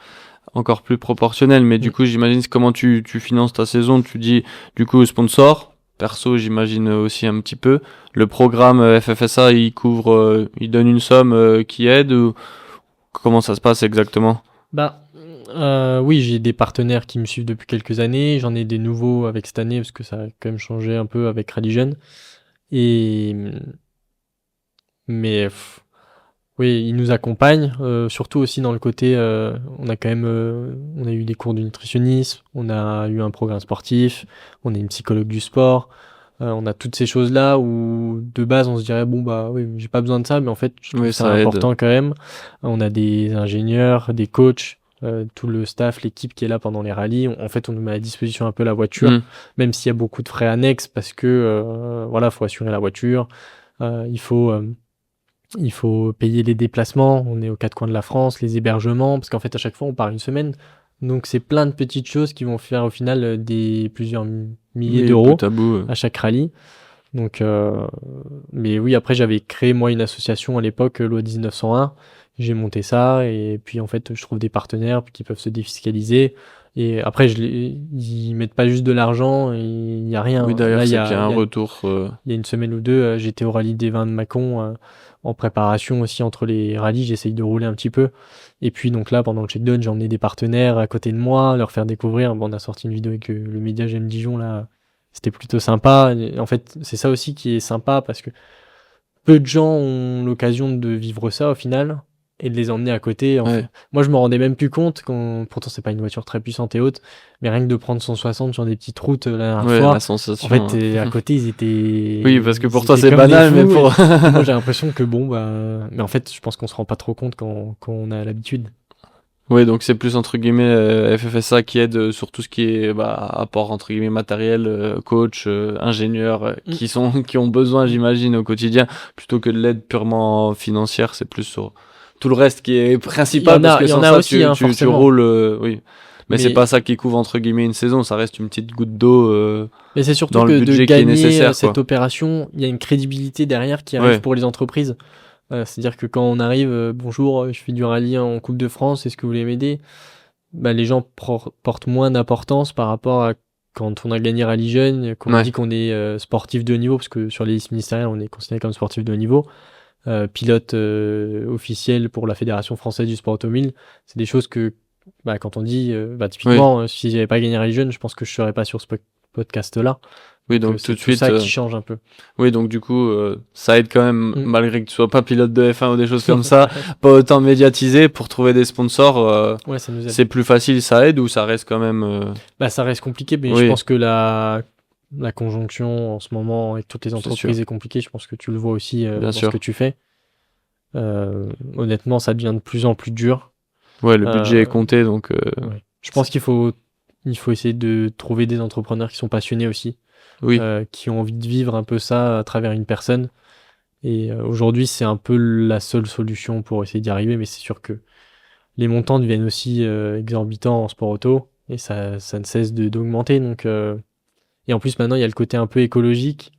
encore plus proportionnelles. Mais du coup, j'imagine comment tu finances ta saison. Tu dis, du coup, sponsor, perso, j'imagine aussi un petit peu. Le programme FFSA, il couvre, il donne une somme qui aide, ou comment ça se passe exactement? Oui, j'ai des partenaires qui me suivent depuis quelques années. J'en ai des nouveaux avec cette année, parce que ça a quand même changé un peu avec Rally Jeune. Oui, ils nous accompagnent, surtout aussi dans le côté, on a quand même, on a eu des cours de nutritionnisme, on a eu un programme sportif, on a une psychologue du sport, on a toutes ces choses-là où de base on se dirait bon bah oui, j'ai pas besoin de ça, mais en fait je trouve ça important quand même. On a des ingénieurs, des coachs, tout le staff, l'équipe qui est là pendant les rallyes. En fait, on nous met à disposition un peu la voiture, même s'il y a beaucoup de frais annexes parce que voilà, faut assurer la voiture, il faut payer les déplacements, on est aux quatre coins de la France, les hébergements, parce qu'en fait à chaque fois on part une semaine. Donc c'est plein de petites choses qui vont faire au final des plusieurs milliers d'euros à chaque rallye. Donc, mais oui, après j'avais créé moi une association à l'époque, loi 1901. J'ai monté ça et puis en fait je trouve des partenaires qui peuvent se défiscaliser. Et après ils mettent pas juste de l'argent, il y a rien. Oui, d'ailleurs, il y a un retour. Il y a une semaine ou deux, j'étais au rallye des vins de Mâcon en préparation aussi entre les rallyes, j'essaye de rouler un petit peu. Et puis donc là, pendant le check-down, j'ai emmené des partenaires à côté de moi, leur faire découvrir. Bon, on a sorti une vidéo avec le média J'aime Dijon, là, c'était plutôt sympa. Et en fait, c'est ça aussi qui est sympa, parce que peu de gens ont l'occasion de vivre ça au final, et de les emmener à côté. Moi, je me rendais même plus compte, pourtant c'est pas une voiture très puissante et haute, mais rien que de prendre 160 sur des petites routes la dernière fois, la sensation, en fait, à côté, ils étaient... Oui, parce que pour toi, c'est banal, mais pour... Moi, j'ai l'impression que mais en fait, je pense qu'on se rend pas trop compte quand on a l'habitude. Oui, donc c'est plus, entre guillemets, FFSA qui aide sur tout ce qui est apport, entre guillemets, matériel, coach, ingénieur, qui ont besoin, j'imagine, au quotidien, plutôt que de l'aide purement financière. C'est plus sur tout le reste qui est principal, parce que sans ça, aussi, tu roules, oui. Mais c'est pas ça qui couvre, entre guillemets, une saison, ça reste une petite goutte d'eau mais c'est surtout dans le budget qui est nécessaire. Cette opération, il y a une crédibilité derrière qui arrive pour les entreprises. C'est-à-dire que quand on arrive, bonjour, je fais du rallye en Coupe de France, est-ce que vous voulez m'aider? Les gens portent moins d'importance par rapport à quand on a gagné Rallye Jeune, qu'on dit qu'on est sportif de haut niveau, parce que sur les listes ministérielles, on est considéré comme sportif de haut niveau. Pilote officiel pour la Fédération française du sport automobile, c'est des choses que quand on dit typiquement si j'avais pas gagné Rallye Jeune, je pense que je serais pas sur ce podcast là. Oui, donc tout de suite c'est ça qui change un peu. Oui, donc du coup ça aide quand même, malgré que tu sois pas pilote de F1 ou des choses comme ça, pas autant médiatisé, pour trouver des sponsors. Ça nous aide. C'est plus facile, ça aide, ou ça reste quand même ça reste compliqué, mais je pense que la conjonction en ce moment avec toutes les entreprises est compliquée. Je pense que tu le vois aussi dans ce que tu fais. Honnêtement, ça devient de plus en plus dur. Ouais, le budget est compté, donc... Ouais. Je pense qu'il faut essayer de trouver des entrepreneurs qui sont passionnés aussi, qui ont envie de vivre un peu ça à travers une personne. Et aujourd'hui, c'est un peu la seule solution pour essayer d'y arriver, mais c'est sûr que les montants deviennent aussi exorbitants en sport auto, et ça ne cesse d'augmenter. Donc, et en plus, maintenant, il y a le côté un peu écologique,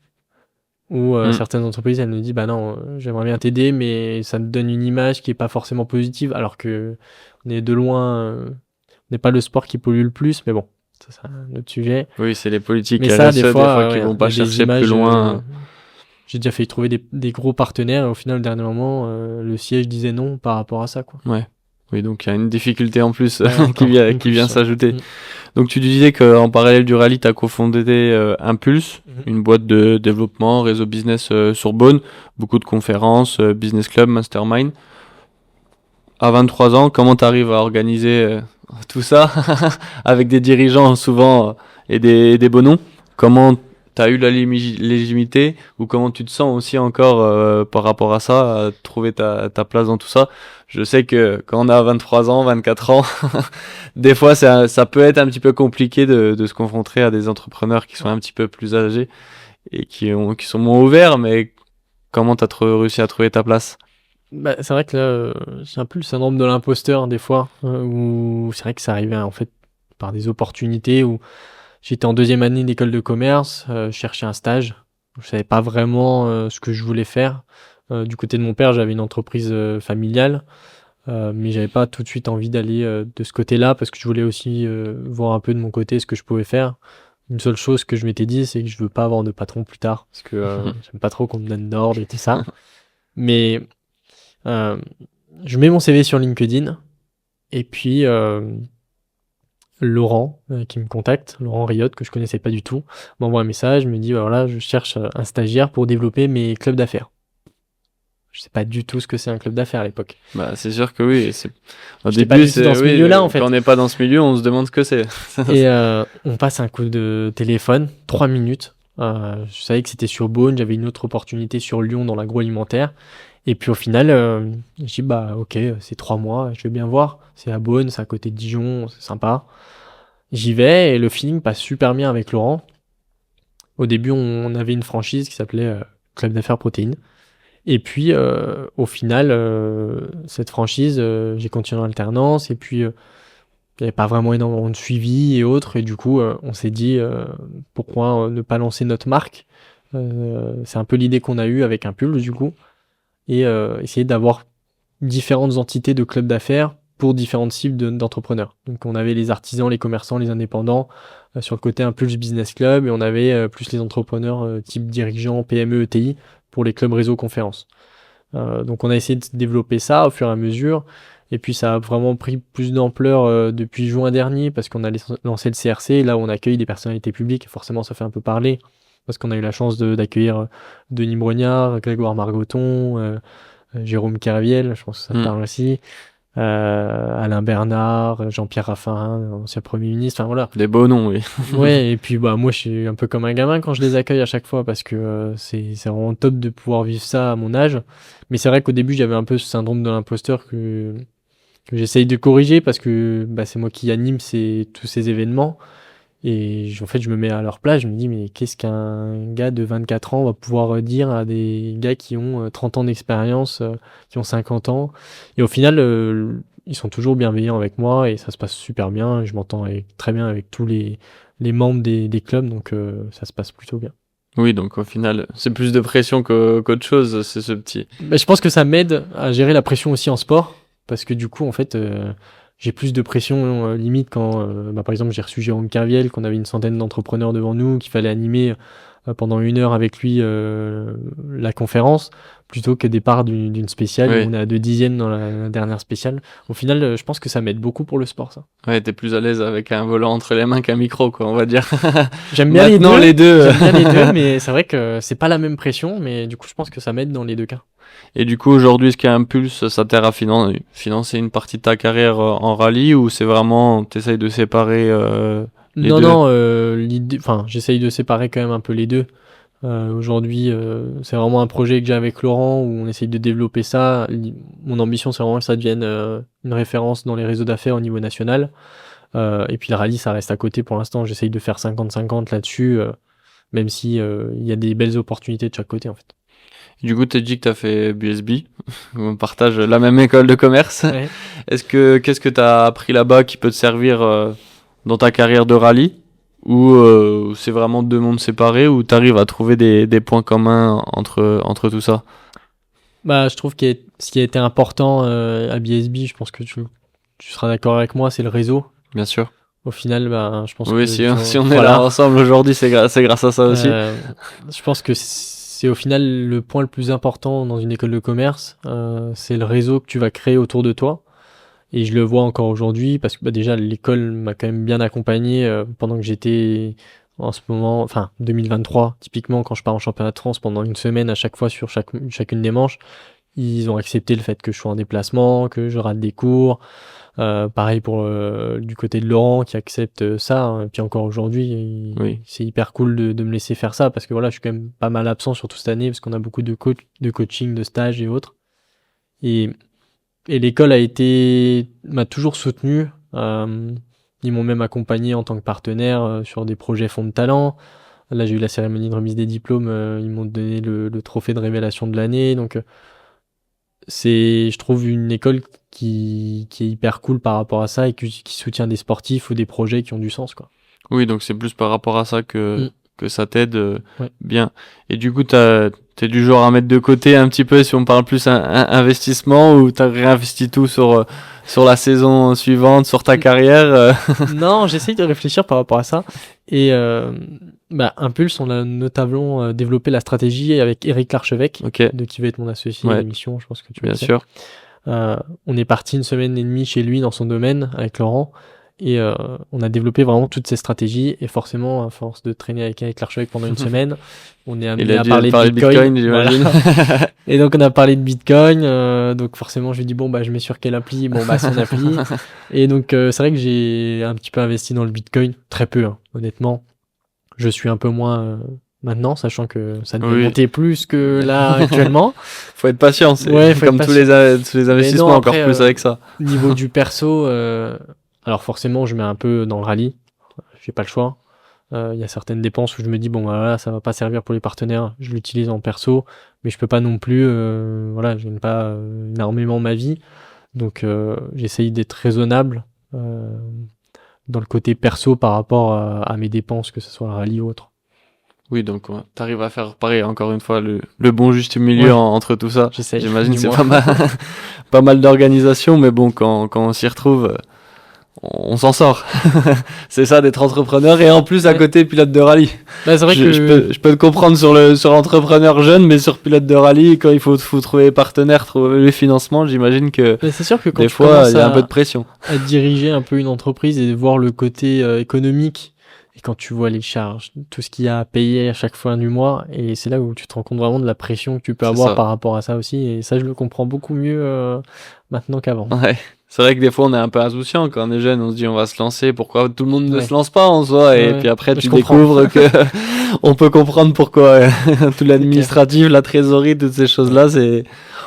où certaines entreprises, elles nous disent, bah non, j'aimerais bien t'aider, mais ça me donne une image qui est pas forcément positive, alors que on est de loin, on n'est pas le sport qui pollue le plus, mais bon, ça c'est un autre sujet. Oui, c'est les politiques mais ça, des fois qui vont pas chercher plus loin. J'ai déjà failli trouver des gros partenaires, et au final, au dernier moment, le siège disait non par rapport à ça, quoi. Ouais. Oui, donc il y a une difficulté en plus qui vient s'ajouter. Donc tu disais qu'en parallèle du rallye, tu as cofondé Impulse, une boîte de développement, réseau business sur Beaune, beaucoup de conférences, business club, mastermind. À 23 ans, comment tu arrives à organiser tout ça avec des dirigeants souvent et des beaux noms? Comment tu as eu la légitimité ou comment tu te sens aussi encore par rapport à ça, à trouver ta place dans tout ça? Je sais que quand on a 23 ans, 24 ans, des fois ça peut être un petit peu compliqué de se confronter à des entrepreneurs qui sont un petit peu plus âgés et qui sont moins ouverts, mais comment tu as réussi à trouver ta place? Bah, c'est vrai que là, c'est un peu le syndrome de l'imposteur des fois, où c'est vrai que ça arrivait en fait par des opportunités où j'étais en 2e année d'école de commerce, je cherchais un stage, je savais pas vraiment ce que je voulais faire. Du côté de mon père, j'avais une entreprise familiale, mais j'avais pas tout de suite envie d'aller de ce côté-là parce que je voulais aussi voir un peu de mon côté ce que je pouvais faire. Une seule chose que je m'étais dit, c'est que je veux pas avoir de patron plus tard parce que j'aime pas trop qu'on me donne d'ordre et tout ça. Mais je mets mon CV sur LinkedIn et puis Laurent qui me contacte, Laurent Riotte, que je connaissais pas du tout, m'envoie un message, me dit voilà, je cherche un stagiaire pour développer mes clubs d'affaires. Je sais pas du tout ce que c'est un club d'affaires à l'époque. Bah, c'est sûr que oui. Au début, pas c'est dans ce milieu-là, en fait. Quand on n'est pas dans ce milieu, on se demande ce que c'est. Et on passe un coup de téléphone, 3 minutes. Je savais que c'était sur Beaune, j'avais une autre opportunité sur Lyon dans l'agroalimentaire. Et puis au final, je dis bah ok, c'est 3 mois, je vais bien voir. C'est à Beaune, c'est à côté de Dijon, c'est sympa. J'y vais et le feeling passe super bien avec Laurent. Au début, on avait une franchise qui s'appelait Club d'affaires Protéines. Et puis, au final, cette franchise, j'ai continué en alternance. Et puis, il n'y avait pas vraiment énormément de suivi et autres. Et du coup, on s'est dit, pourquoi ne pas lancer notre marque? C'est un peu l'idée qu'on a eue avec Impulse, du coup. Et essayer d'avoir différentes entités de clubs d'affaires pour différentes cibles d'entrepreneurs. Donc, on avait les artisans, les commerçants, les indépendants sur le côté Impulse Business Club. Et on avait plus les entrepreneurs type dirigeants, PME, ETI, pour les clubs réseau conférences. Donc on a essayé de développer ça au fur et à mesure, et puis ça a vraiment pris plus d'ampleur depuis juin dernier, parce qu'on a lancé le CRC, là où on accueille des personnalités publiques, forcément ça fait un peu parler, parce qu'on a eu la chance d'accueillir Denis Brognard, Grégoire Margoton, Jérôme Kerviel, je pense que ça te parle aussi, Alain Bernard, Jean-Pierre Raffarin, ancien Premier ministre, enfin voilà. Des beaux noms, oui. Ouais, et puis bah moi je suis un peu comme un gamin quand je les accueille à chaque fois parce que c'est vraiment top de pouvoir vivre ça à mon âge. Mais c'est vrai qu'au début j'avais un peu ce syndrome de l'imposteur que j'essaye de corriger parce que bah, c'est moi qui anime tous ces événements. Et en fait, je me mets à leur place, je me dis, mais qu'est-ce qu'un gars de 24 ans va pouvoir dire à des gars qui ont 30 ans d'expérience, qui ont 50 ans? Et au final, ils sont toujours bienveillants avec moi et ça se passe super bien. Je m'entends très bien avec tous les membres des clubs, donc ça se passe plutôt bien. Oui, donc au final, c'est plus de pression qu'autre chose, c'est ce petit. Bah, je pense que ça m'aide à gérer la pression aussi en sport, parce que du coup, en fait... j'ai plus de pression limite quand, par exemple, j'ai reçu Jérôme Kerviel, qu'on avait une centaine d'entrepreneurs devant nous, qu'il fallait animer pendant 1 heure avec lui la conférence, plutôt que départ d'une spéciale, où on est à 2 dixièmes dans la dernière spéciale. Au final, je pense que ça m'aide beaucoup pour le sport, ça. Ouais, t'es plus à l'aise avec un volant entre les mains qu'un micro, quoi, on va dire. J'aime bien les deux. J'aime bien les deux, mais c'est vrai que c'est pas la même pression, mais du coup, je pense que ça m'aide dans les deux cas. Et du coup, aujourd'hui, est-ce qu'Impulse, ça t'aide à financer une partie de ta carrière en rallye ou c'est vraiment, t'essayes de séparer les Non, deux? non, j'essaye de séparer quand même un peu les deux. Aujourd'hui, c'est vraiment un projet que j'ai avec Laurent où on essaye de développer ça. Mon ambition, c'est vraiment que ça devienne une référence dans les réseaux d'affaires au niveau national. Et puis le rallye, ça reste à côté pour l'instant. J'essaye de faire 50-50 là-dessus, même si il y a des belles opportunités de chaque côté, en fait. Du coup, t'as dit que t'as fait BSB. On partage la même école de commerce. Ouais. Qu'est-ce que t'as appris là-bas qui peut te servir dans ta carrière de rallye? Ou c'est vraiment deux mondes séparés, ou t'arrives à trouver des points communs entre tout ça? Bah, je trouve que ce qui a été important à BSB, je pense que tu seras d'accord avec moi, c'est le réseau. Bien sûr. Au final, bah, je pense Oui, que si on est voilà. là ensemble aujourd'hui, c'est grâce à ça aussi. Je pense que c'est au final le point le plus important dans une école de commerce, c'est le réseau que tu vas créer autour de toi. Et je le vois encore aujourd'hui parce que bah, déjà l'école m'a quand même bien accompagné pendant que j'étais en ce moment, enfin 2023, typiquement quand je pars en championnat de France pendant une semaine à chaque fois sur chacune des manches, ils ont accepté le fait que je sois en déplacement, que je rate des cours. Pareil pour du côté de Laurent qui accepte ça, hein. Et puis encore aujourd'hui, Oui. c'est hyper cool de me laisser faire ça parce que voilà, je suis quand même pas mal absent surtout cette année parce qu'on a beaucoup de coaching, de stages et autres. Et, et l'école m'a toujours soutenu. Ils m'ont même accompagné en tant que partenaire sur des projets fonds de talent. Là, j'ai eu la cérémonie de remise des diplômes. Ils m'ont donné le trophée de révélation de l'année. Donc, je trouve, une école qui est hyper cool par rapport à ça et qui soutient des sportifs ou des projets qui ont du sens, quoi. Oui, donc c'est plus par rapport à ça que ça t'aide Ouais. bien. Et du coup, t'es du genre à mettre de côté un petit peu, si on parle plus investissement, ou t'as réinvesti tout sur la saison suivante, sur ta carrière? Non, j'essaye de réfléchir par rapport à ça. Et Impulse, on a notamment développé la stratégie avec Eric Larchevêque, Ok, qui va être mon associé Ouais. à l'émission, je pense que tu le bien sais. sûr. On est parti une semaine et demie chez lui dans son domaine avec Laurent. Et on a développé vraiment toutes ces stratégies. Et forcément, à force de traîner avec Eric Larchevêque pendant une semaine, on est Il amené a à dû parler de Bitcoin. j'imagine. Voilà. Et donc on a parlé de Bitcoin, donc forcément je lui dis bon bah je mets sur quelle appli, bon bah son appli. Et donc c'est vrai que j'ai un petit peu investi dans le Bitcoin, très peu hein, honnêtement. Je suis un peu moins maintenant, sachant que ça devait Oui. monter plus que là actuellement. Faut être patient, c'est Ouais, faut comme être tous les investissements, non, encore après, plus avec ça. Niveau du perso, alors forcément je mets un peu dans le rallye, j'ai pas le choix. Il y a certaines dépenses où je me dis bon voilà ça va pas servir pour les partenaires, je l'utilise en perso, mais je peux pas non plus voilà, je gagne pas énormément ma vie, donc j'essaye d'être raisonnable dans le côté perso par rapport à mes dépenses, que ce soit le rallye ou autre. Oui, donc t'arrives à faire pareil, encore une fois, le bon juste milieu Ouais. entre tout ça. J'essaye, J'imagine du c'est moins. pas mal, pas mal d'organisation, mais bon, quand on s'y retrouve, on s'en sort. C'est ça d'être entrepreneur, et en plus à Ouais. côté pilote de rallye. Bah, c'est vrai que Je peux te comprendre sur entrepreneur jeune, mais sur pilote de rallye, quand il faut trouver les partenaires, trouver les financements, j'imagine que mais c'est sûr que quand des tu fois commences il y a un peu de pression. à diriger un peu une entreprise et voir le côté économique, et quand tu vois les charges, tout ce qu'il y a à payer à chaque fin du mois, et c'est là où tu te rends compte vraiment de la pression que tu peux C'est avoir ça. par rapport à ça aussi, et ça je le comprends beaucoup mieux maintenant qu'avant. Ouais. C'est vrai que des fois on est un peu insouciant quand on est jeune, on se dit on va se lancer, pourquoi tout le monde ne Ouais. se lance pas en soi, et Ouais, puis après mais tu je comprends. découvres que on peut comprendre pourquoi. Tout l'administratif, la trésorerie, toutes ces choses-là,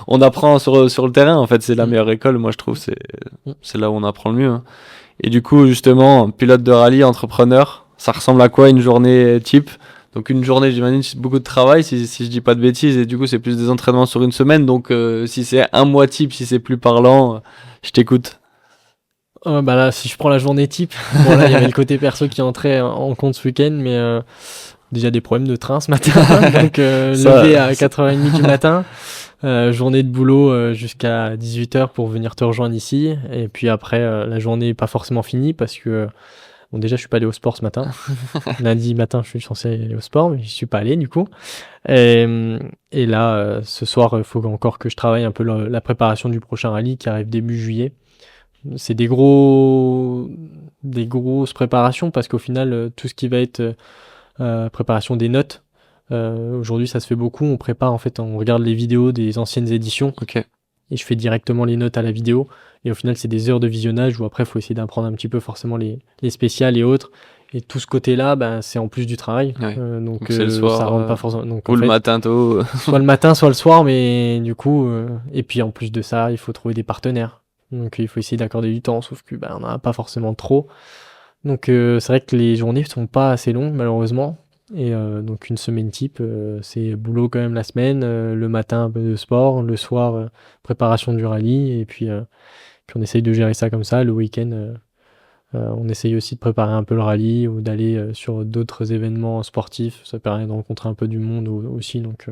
on apprend sur le terrain, en fait, c'est la meilleure école, moi je trouve, c'est là où on apprend le mieux, hein. Et du coup, justement, pilote de rallye, entrepreneur, ça ressemble à quoi une journée type? Donc une journée, j'imagine, c'est beaucoup de travail, si je dis pas de bêtises, et du coup c'est plus des entraînements sur une semaine, donc si c'est un mois type, si c'est plus parlant, je t'écoute. Bah là, si je prends la journée type, bon là il y avait le côté perso qui entrait en compte ce week-end, mais déjà des problèmes de train ce matin, donc Ça, levé à 4h30 du matin, journée de boulot jusqu'à 18h pour venir te rejoindre ici, et puis après la journée est pas forcément finie parce que bon déjà je suis pas allé au sport ce matin, lundi matin je suis censé aller au sport mais je suis pas allé du coup, et là ce soir il faut encore que je travaille un peu la préparation du prochain rallye qui arrive début juillet. C'est des grosses préparations parce qu'au final tout ce qui va être préparation des notes, aujourd'hui ça se fait beaucoup, on prépare en fait, on regarde les vidéos des anciennes éditions ok. et je fais directement les notes à la vidéo, et au final c'est des heures de visionnage où après il faut essayer d'apprendre un petit peu forcément les spéciales et autres, Et tout ce côté-là, ben, c'est en plus du travail. Ouais. Donc, Donc c'est le soir, ça rentre pas forcément. Donc, ou en le fait, matin tôt. soit le matin, soit le soir, mais du coup, et puis en plus de ça, il faut trouver des partenaires. Donc, il faut essayer d'accorder du temps, sauf que ben, on n'en a pas forcément trop. Donc, c'est vrai que les journées sont pas assez longues, malheureusement. Et donc, une semaine type, c'est boulot quand même la semaine, le matin un peu de sport, le soir, préparation du rallye, et puis on essaye de gérer ça comme ça. Le week-end, on essaye aussi de préparer un peu le rallye ou d'aller sur d'autres événements sportifs. Ça permet de rencontrer un peu du monde aussi. Donc,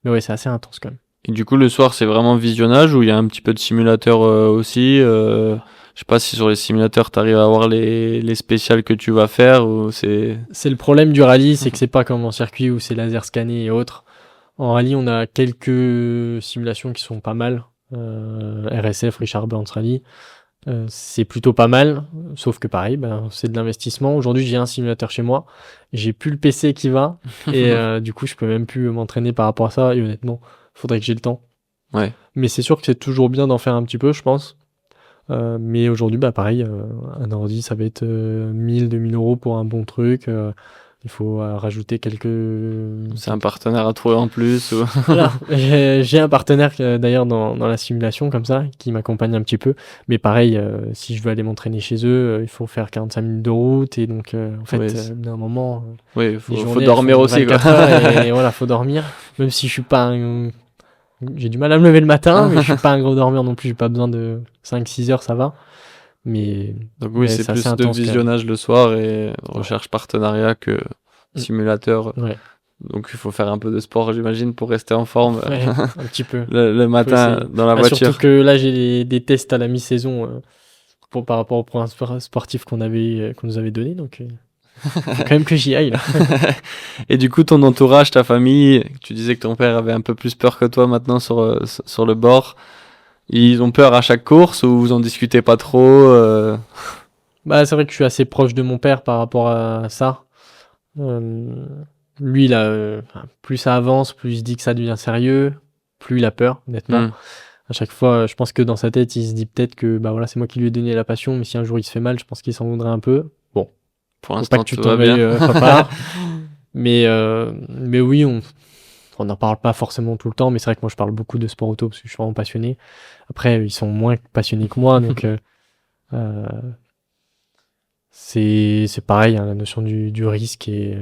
mais ouais, c'est assez intense quand même. Et du coup, le soir, c'est vraiment visionnage ou il y a un petit peu de simulateur aussi. Je sais pas si sur les simulateurs, tu arrives à avoir les spéciales que tu vas faire ou c'est. C'est le problème du rallye, c'est que c'est pas comme en circuit où c'est laser scanné et autres. En rallye, on a quelques simulations qui sont pas mal. RSF, Richard Burns Rally. C'est plutôt pas mal, sauf que pareil, ben, c'est de l'investissement. Aujourd'hui, j'ai un simulateur chez moi, j'ai plus le PC qui va, et du coup, je peux même plus m'entraîner par rapport à ça, et honnêtement, faudrait que j'ai le temps. Ouais. Mais c'est sûr que c'est toujours bien d'en faire un petit peu, je pense. Mais aujourd'hui, bah pareil, un ordi, ça va être 1000-2000 euros pour un bon truc. Il faut rajouter quelques... C'est un partenaire à trouver en plus. Ou... Voilà, j'ai un partenaire d'ailleurs dans la simulation comme ça, qui m'accompagne un petit peu. Mais pareil, si je veux aller m'entraîner chez eux, il faut faire 45 minutes de route. Et donc, en fait, Ouais, d'un moment, oui, les faut journées, dormir elles font aussi. 24 Quoi. heures et voilà, faut dormir. Même si je suis pas j'ai du mal à me lever le matin, mais je suis pas un gros dormeur non plus. J'ai pas besoin de 5-6 heures, ça va. Mais Donc oui, ouais, c'est c'est plus assez de intense quand même. visionnage le soir et recherche partenariat que simulateur. Ouais, Donc il faut faire un peu de sport, j'imagine, pour rester en forme ouais, un petit peu. le matin essayer. dans la Ah, voiture. surtout que là, j'ai des tests à la mi-saison par rapport au programme sportif qu'on nous avait donné. Donc, faut quand même que j'y aille là. Et du coup, ton entourage, ta famille, tu disais que ton père avait un peu plus peur que toi maintenant sur le bord. Ils ont peur à chaque course ou vous en discutez pas trop Bah, c'est vrai que je suis assez proche de mon père par rapport à ça. Euh, Lui, là, plus ça avance, plus il se dit que ça devient sérieux, plus il a peur, honnêtement. Hmm. À chaque fois, je pense que dans sa tête, il se dit peut-être que bah voilà, c'est moi qui lui ai donné la passion, mais si un jour il se fait mal, je pense qu'il s'en voudrait un peu. Bon, Pour faut pas l'instant, que tu tout va t'en bien. veuilles, papa. Mais oui, on n'en parle pas forcément tout le temps, mais c'est vrai que moi je parle beaucoup de sport auto parce que je suis vraiment passionné. Après, ils sont moins passionnés que moi, donc euh, c'est pareil, hein, la notion du risque et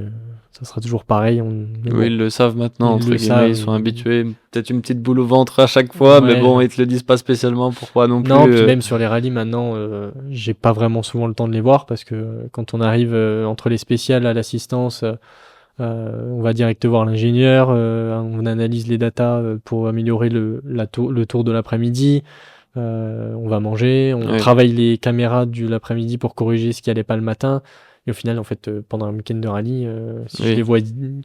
ça sera toujours pareil. Mais Oui, bon, ils le savent maintenant, ils entre le guillemets, savent. ils sont habitués. Peut-être une petite boule au ventre à chaque fois, mais Ouais. bon, ils te le disent pas spécialement. Pourquoi non plus Non, puis même sur les rallyes maintenant, j'ai pas vraiment souvent le temps de les voir parce que quand on arrive entre les spéciales à l'assistance, on va direct voir l'ingénieur, on analyse les datas pour améliorer le tour de l'après-midi, on va manger, on Ouais. travaille les caméras de l'après-midi pour corriger ce qui allait pas le matin. Et au final, en fait, pendant un week-end de rallye, si Oui. je les vois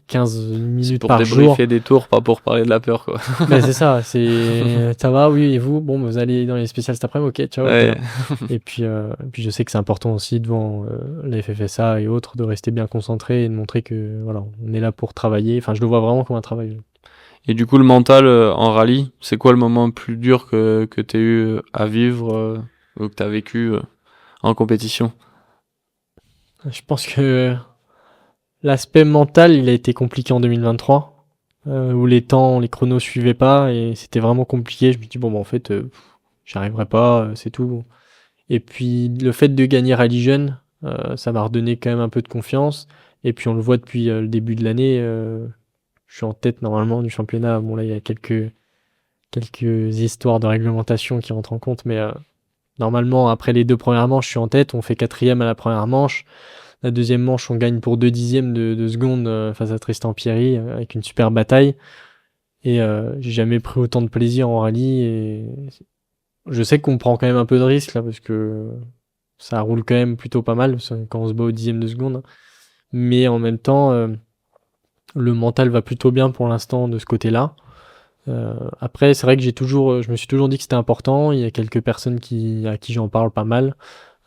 15 C'est minutes pour par jour, débriefer des tours, pas pour parler de la peur, quoi. ben c'est ça, ça va, oui, et vous, bon, vous allez dans les spéciales cet après-midi, ok, ciao. Ouais. Et puis je sais que c'est important aussi devant la FFSA et autres de rester bien concentré et de montrer que voilà, on est là pour travailler. Enfin, je le vois vraiment comme un travail. Et du coup, le mental en rallye, c'est quoi le moment le plus dur que tu as eu à vivre ou que tu as vécu en compétition? Je pense que l'aspect mental, il a été compliqué en 2023, où les chronos suivaient pas et c'était vraiment compliqué. Je me dis bon, bah, en fait, j'y arriverai pas, c'est tout. Et puis le fait de gagner Rally Jeune, ça m'a redonné quand même un peu de confiance. Et puis on le voit depuis le début de l'année, je suis en tête normalement du championnat. Bon là il y a quelques histoires de réglementation qui rentrent en compte, mais normalement après les deux premières manches je suis en tête. On fait quatrième à la première manche. La deuxième manche on gagne pour 2 dixièmes de seconde face à Tristan Pierry avec une super bataille. Et j'ai jamais pris autant de plaisir en rallye. Et je sais qu'on prend quand même un peu de risque là parce que ça roule quand même plutôt pas mal quand on se bat au dixième de seconde. Mais en même temps, le mental va plutôt bien pour l'instant de ce côté-là. Après, c'est vrai que je me suis toujours dit que c'était important. Il y a quelques personnes à qui j'en parle pas mal,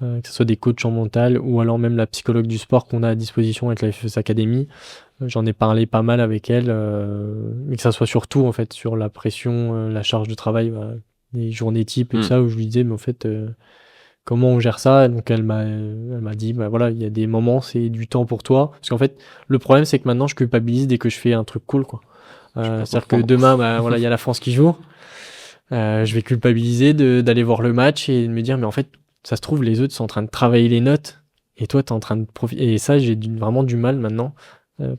que ce soit des coachs en mental ou alors même la psychologue du sport qu'on a à disposition avec la FFS Academy. J'en ai parlé pas mal avec elle, mais que ça soit surtout en fait sur la pression, la charge de travail, voilà, les journées types et tout ça, où je lui disais, mais en fait, comment on gère ça. Et donc elle m'a dit, bah voilà, il y a des moments, c'est du temps pour toi. Parce qu'en fait, le problème, c'est que maintenant, je culpabilise dès que je fais un truc cool, quoi. C'est-à-dire que demain, bah voilà, il y a la France qui joue. Je vais culpabiliser d'aller voir le match et de me dire, mais en fait, ça se trouve, les autres sont en train de travailler les notes et toi, t'es en train de profiter. Et ça, j'ai vraiment du mal maintenant.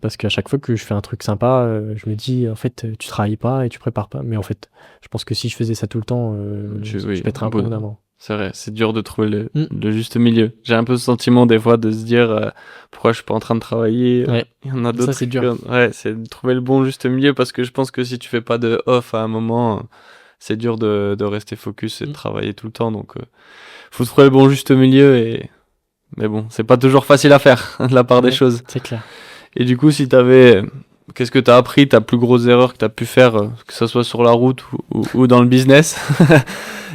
Parce qu'à chaque fois que je fais un truc sympa, je me dis, en fait, tu travailles pas et tu prépares pas. Mais en fait, je pense que si je faisais ça tout le temps, je pèterais un peu d'avant. C'est vrai, c'est dur de trouver Mm. le juste milieu. J'ai un peu ce sentiment des fois de se dire pourquoi je suis pas en train de travailler. Ouais. Il y en a d'autres. Ça, c'est dur. Ouais, c'est de trouver le bon juste milieu parce que je pense que si tu fais pas de off à un moment, c'est dur de rester focus et de travailler tout le temps. Donc, faut trouver le bon juste milieu mais bon, c'est pas toujours facile à faire de la part des choses. C'est clair. Et du coup, qu'est-ce que t'as appris, ta plus grosse erreur que t'as pu faire, que ce soit sur la route ou dans le business?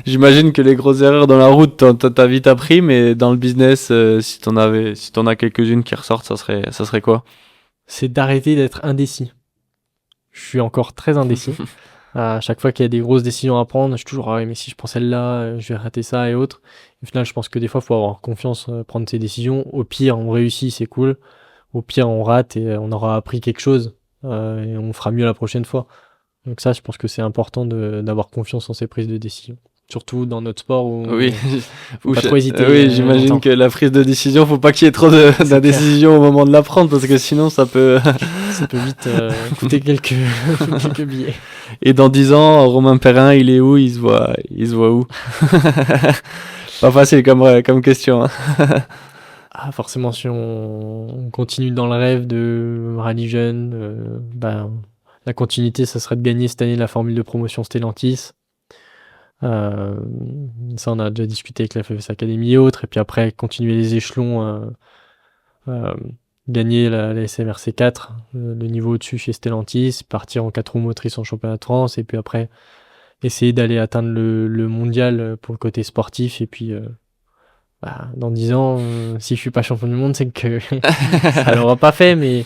J'imagine que les grosses erreurs dans la route, t'as vite appris, mais dans le business, si t'en as quelques-unes qui ressortent, ça serait quoi? C'est d'arrêter d'être indécis. Je suis encore très indécis. À chaque fois qu'il y a des grosses décisions à prendre, je suis toujours, ah ouais, mais si je prends celle-là, je vais rater ça et autres. Au final, je pense que des fois, il faut avoir confiance, prendre ses décisions. Au pire, on réussit, c'est cool. Au pire, on rate et on aura appris quelque chose et on fera mieux la prochaine fois. Donc ça, je pense que c'est important d'avoir confiance en ses prises de décision. Surtout dans notre sport où Oui, faut pas trop hésiter. Oui, j'imagine que la prise de décision, faut pas qu'il y ait trop d'indécision au moment de la prendre parce que sinon ça peut vite coûter quelques billets. Et dans 10 ans, Romain Perrin, il est où? Il se voit où? Pas facile comme question. Hein. Ah, forcément, si on continue dans le rêve de rallye jeune, la continuité, ça serait de gagner cette année la formule de promotion Stellantis. Ça, on a déjà discuté avec la FFS Academy et autres. Et puis après, continuer les échelons, gagner la SMRC 4, le niveau au-dessus chez Stellantis, partir en 4 roues motrices en championnat de France. Et puis après, essayer d'aller atteindre le mondial pour le côté sportif. Et puis, dans 10 ans, si je suis pas champion du monde, c'est que ça l'aura pas fait. Mais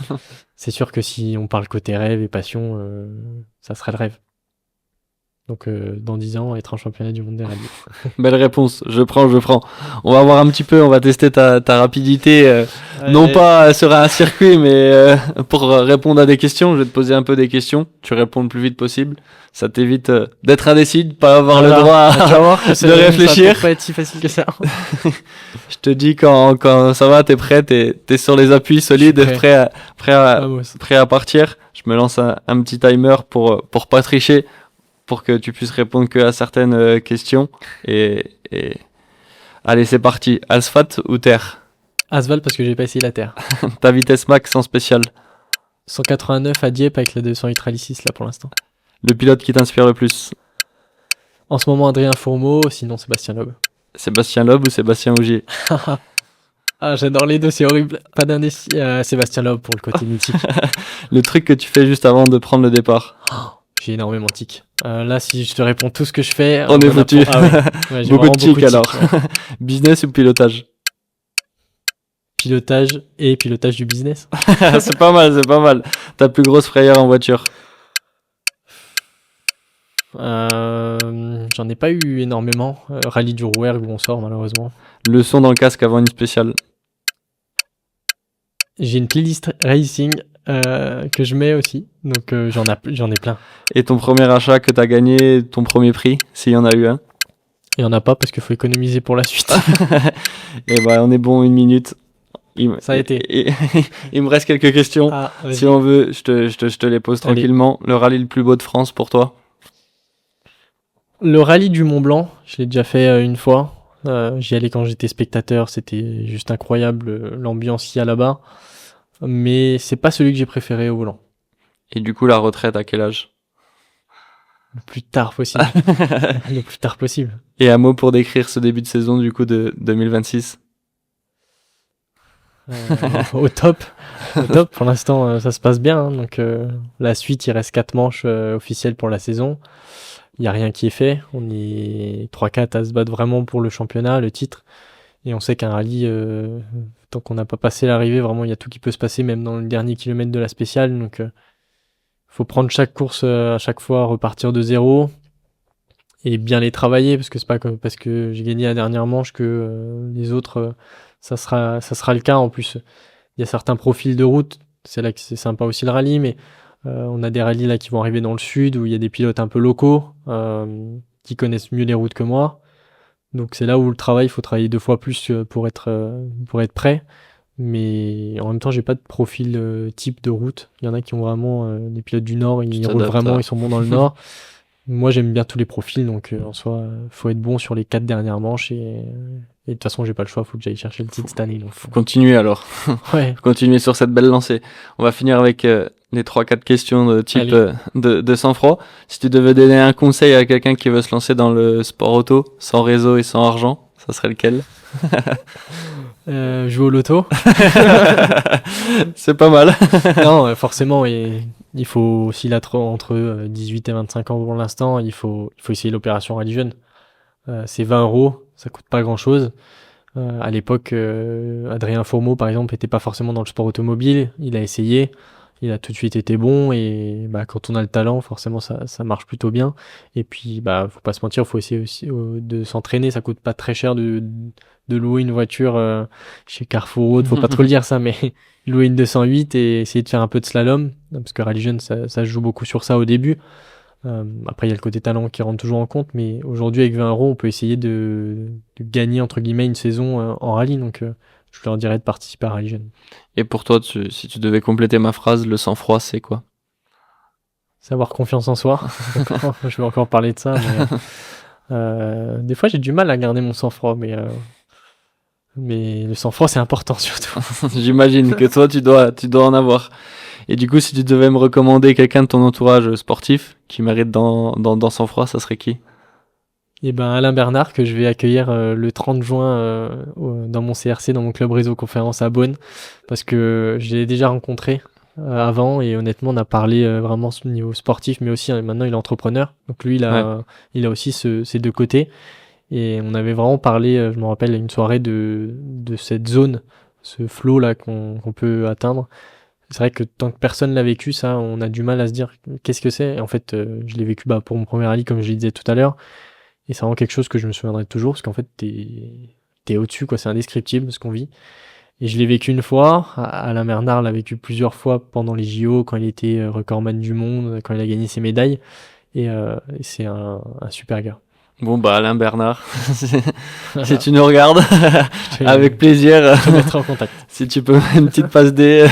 c'est sûr que si on parle côté rêve et passion, ça serait le rêve. Donc dans 10 ans, être un championnat du monde des rallyes. Belle réponse, je prends. On va voir un petit peu, on va tester ta rapidité, non pas sur un circuit, mais pour répondre à des questions. Je vais te poser un peu des questions, tu réponds le plus vite possible. Ça t'évite d'être indécis, de pas avoir le droit de réfléchir. Ça va pas être si facile que ça. Je te dis quand ça va, t'es prêt, t'es sur les appuis solides, prêt à partir. Je me lance un petit timer pour pas tricher, pour que tu puisses répondre que à certaines questions. Et allez, c'est parti. Asphalte ou terre? Asphalte parce que j'ai pas essayé la terre. Ta vitesse max en spécial? 189 à Dieppe avec la 208 Rally 6 là pour l'instant. Le pilote qui t'inspire le plus? En ce moment, Adrien Fourmeau, sinon Sébastien Loeb. Sébastien Loeb ou Sébastien Ogier? Ah, j'adore les deux, c'est horrible. Pas d'indécis. Sébastien Loeb pour le côté mythique. Le truc que tu fais juste avant de prendre le départ? J'ai énormément de tic. Là, si je te réponds tout ce que je fais... On est foutu. Ouais, beaucoup de tic alors. Ouais. Business ou pilotage? Pilotage et pilotage du business. C'est pas mal. Ta plus grosse frayeur en voiture? J'en ai pas eu énormément. Rallye du Rouergue où on sort malheureusement. Le son dans le casque avant une spéciale? J'ai une playlist racing que je mets aussi, donc j'en ai plein. Et ton premier achat que t'as gagné, ton premier prix, s'il y en a eu un? Il y en a pas parce qu'il faut économiser pour la suite. Et on est bon, 1 minute. Ça a été. Il me reste quelques questions. Si on veut, je te les pose tranquillement. Le rallye le plus beau de France pour toi? Le rallye du Mont Blanc, je l'ai déjà fait une fois. J'y allais quand j'étais spectateur, c'était juste incroyable l'ambiance qu'il y a là-bas. Mais c'est pas celui que j'ai préféré au volant. Et du coup, la retraite à quel âge? Le plus tard possible. Le plus tard possible. Et un mot pour décrire ce début de saison du coup de 2026? Au top. Pour l'instant, ça se passe bien. Hein. Donc la suite, il reste 4 manches officielles pour la saison. Il n'y a rien qui est fait. On est 3-4 à se battre vraiment pour le championnat, le titre. Et on sait qu'un rallye, tant qu'on n'a pas passé l'arrivée, vraiment, il y a tout qui peut se passer, même dans le dernier kilomètre de la spéciale. Donc, faut prendre chaque course à chaque fois, repartir de zéro. et bien les travailler, parce que c'est pas comme parce que j'ai gagné la dernière manche que les autres, ça sera le cas. En plus, il y a certains profils de route, c'est là que c'est sympa aussi le rallye, mais on a des rallyes là qui vont arriver dans le sud où il y a des pilotes un peu locaux qui connaissent mieux les routes que moi. Donc c'est là où le travail, il faut travailler 2 fois plus pour être prêt. Mais en même temps, j'ai pas de profil type de route. Il y en a qui ont vraiment des pilotes du Nord, ils roulent vraiment, ils sont bons dans le Nord. Moi, j'aime bien tous les profils, donc en soi, faut être bon sur les 4 dernières manches et de toute façon, j'ai pas le choix, faut que j'aille chercher le titre cette année. Donc, Faut continuer alors. ouais. Continuer sur cette belle lancée. On va finir avec les 3-4 questions de type de sang-froid. Si tu devais donner un conseil à quelqu'un qui veut se lancer dans le sport auto, sans réseau et sans argent, ça serait lequel? Jouer au loto. C'est pas mal. Non, forcément, et il faut, s'il a entre 18 et 25 ans pour l'instant, il faut essayer l'opération Rallye Jeune. C'est 20 €, ça coûte pas grand chose. À l'époque, Adrien Fourmeau, par exemple, était pas forcément dans le sport automobile. Il a essayé, il a tout de suite été bon, et quand on a le talent, forcément, ça marche plutôt bien. Et puis, faut pas se mentir, faut essayer aussi de s'entraîner. Ça coûte pas très cher de louer une voiture chez Carrefour ou autre, faut pas trop le dire ça, mais louer une 208 et essayer de faire un peu de slalom, parce que Rallye Jeune, ça se joue beaucoup sur ça au début. Après, il y a le côté talent qui rentre toujours en compte, mais aujourd'hui, avec 20 €, on peut essayer de gagner, entre guillemets, une saison en rallye. Donc, je leur dirais de participer à Rallye Jeune. Et pour toi, si tu devais compléter ma phrase, le sang-froid, c'est quoi? Savoir confiance en soi. Je vais encore parler de ça, mais des fois, j'ai du mal à garder mon sang-froid, mais le sang-froid, c'est important surtout. J'imagine que toi, tu dois en avoir. Et du coup, si tu devais me recommander quelqu'un de ton entourage sportif qui mérite dans sang-froid, ça serait qui? Et Alain Bernard, que je vais accueillir le 30 juin dans mon CRC, dans mon club réseau conférence à Beaune, parce que je l'ai déjà rencontré avant, et honnêtement, on a parlé vraiment au niveau sportif, mais aussi maintenant il est entrepreneur. Donc lui, il a aussi ces deux côtés. Et on avait vraiment parlé, je me rappelle, à une soirée de cette zone, ce flow là qu'on peut atteindre. C'est vrai que tant que personne l'a vécu, ça, on a du mal à se dire qu'est-ce que c'est. Et en fait, je l'ai vécu pour mon premier rallye, comme je le disais tout à l'heure. Et c'est vraiment quelque chose que je me souviendrai toujours, parce qu'en fait, t'es au-dessus, quoi. C'est indescriptible ce qu'on vit. Et je l'ai vécu une fois. Alain Bernard l'a vécu plusieurs fois pendant les JO, quand il était recordman du monde, quand il a gagné ses médailles. Et c'est un super gars. Bon, Alain Bernard, si tu nous regardes, avec plaisir. Je te mettrai en contact. Si tu peux une petite passe D,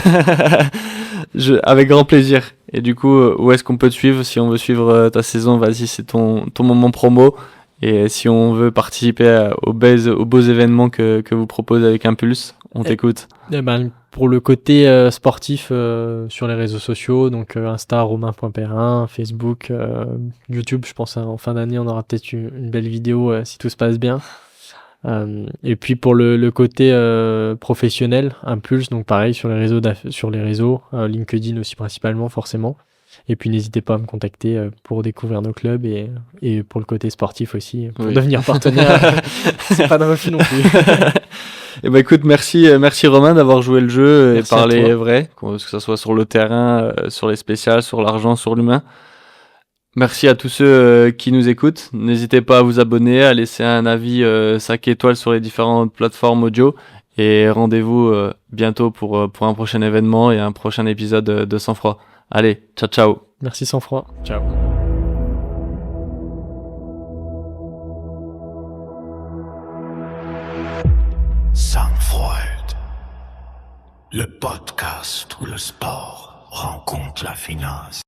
avec grand plaisir. Et du coup, où est-ce qu'on peut te suivre? Si on veut suivre ta saison, vas-y, c'est ton moment promo. Et si on veut participer aux beaux événements que vous proposez avec Impulse, on t'écoute. Pour le côté sportif sur les réseaux sociaux, donc Insta, romain.perrin, Facebook, YouTube, je pense en fin d'année, on aura peut-être une belle vidéo si tout se passe bien. Et puis pour le côté professionnel, Impulse, donc pareil sur les réseaux, LinkedIn aussi principalement forcément. Et puis n'hésitez pas à me contacter pour découvrir nos clubs, et pour le côté sportif aussi, pour devenir partenaire. C'est pas de refus non plus. Et écoute, merci Romain d'avoir joué le jeu et parlé vrai, que ce soit sur le terrain, sur les spéciales, sur l'argent, sur l'humain. Merci à tous ceux qui nous écoutent. N'hésitez pas à vous abonner, à laisser un avis 5 étoiles sur les différentes plateformes audio, et rendez-vous bientôt pour un prochain événement et un prochain épisode de Sang Froid. Allez, ciao. Merci Sang Froid. Ciao. Sang-Froid, le podcast où le sport rencontre la finance.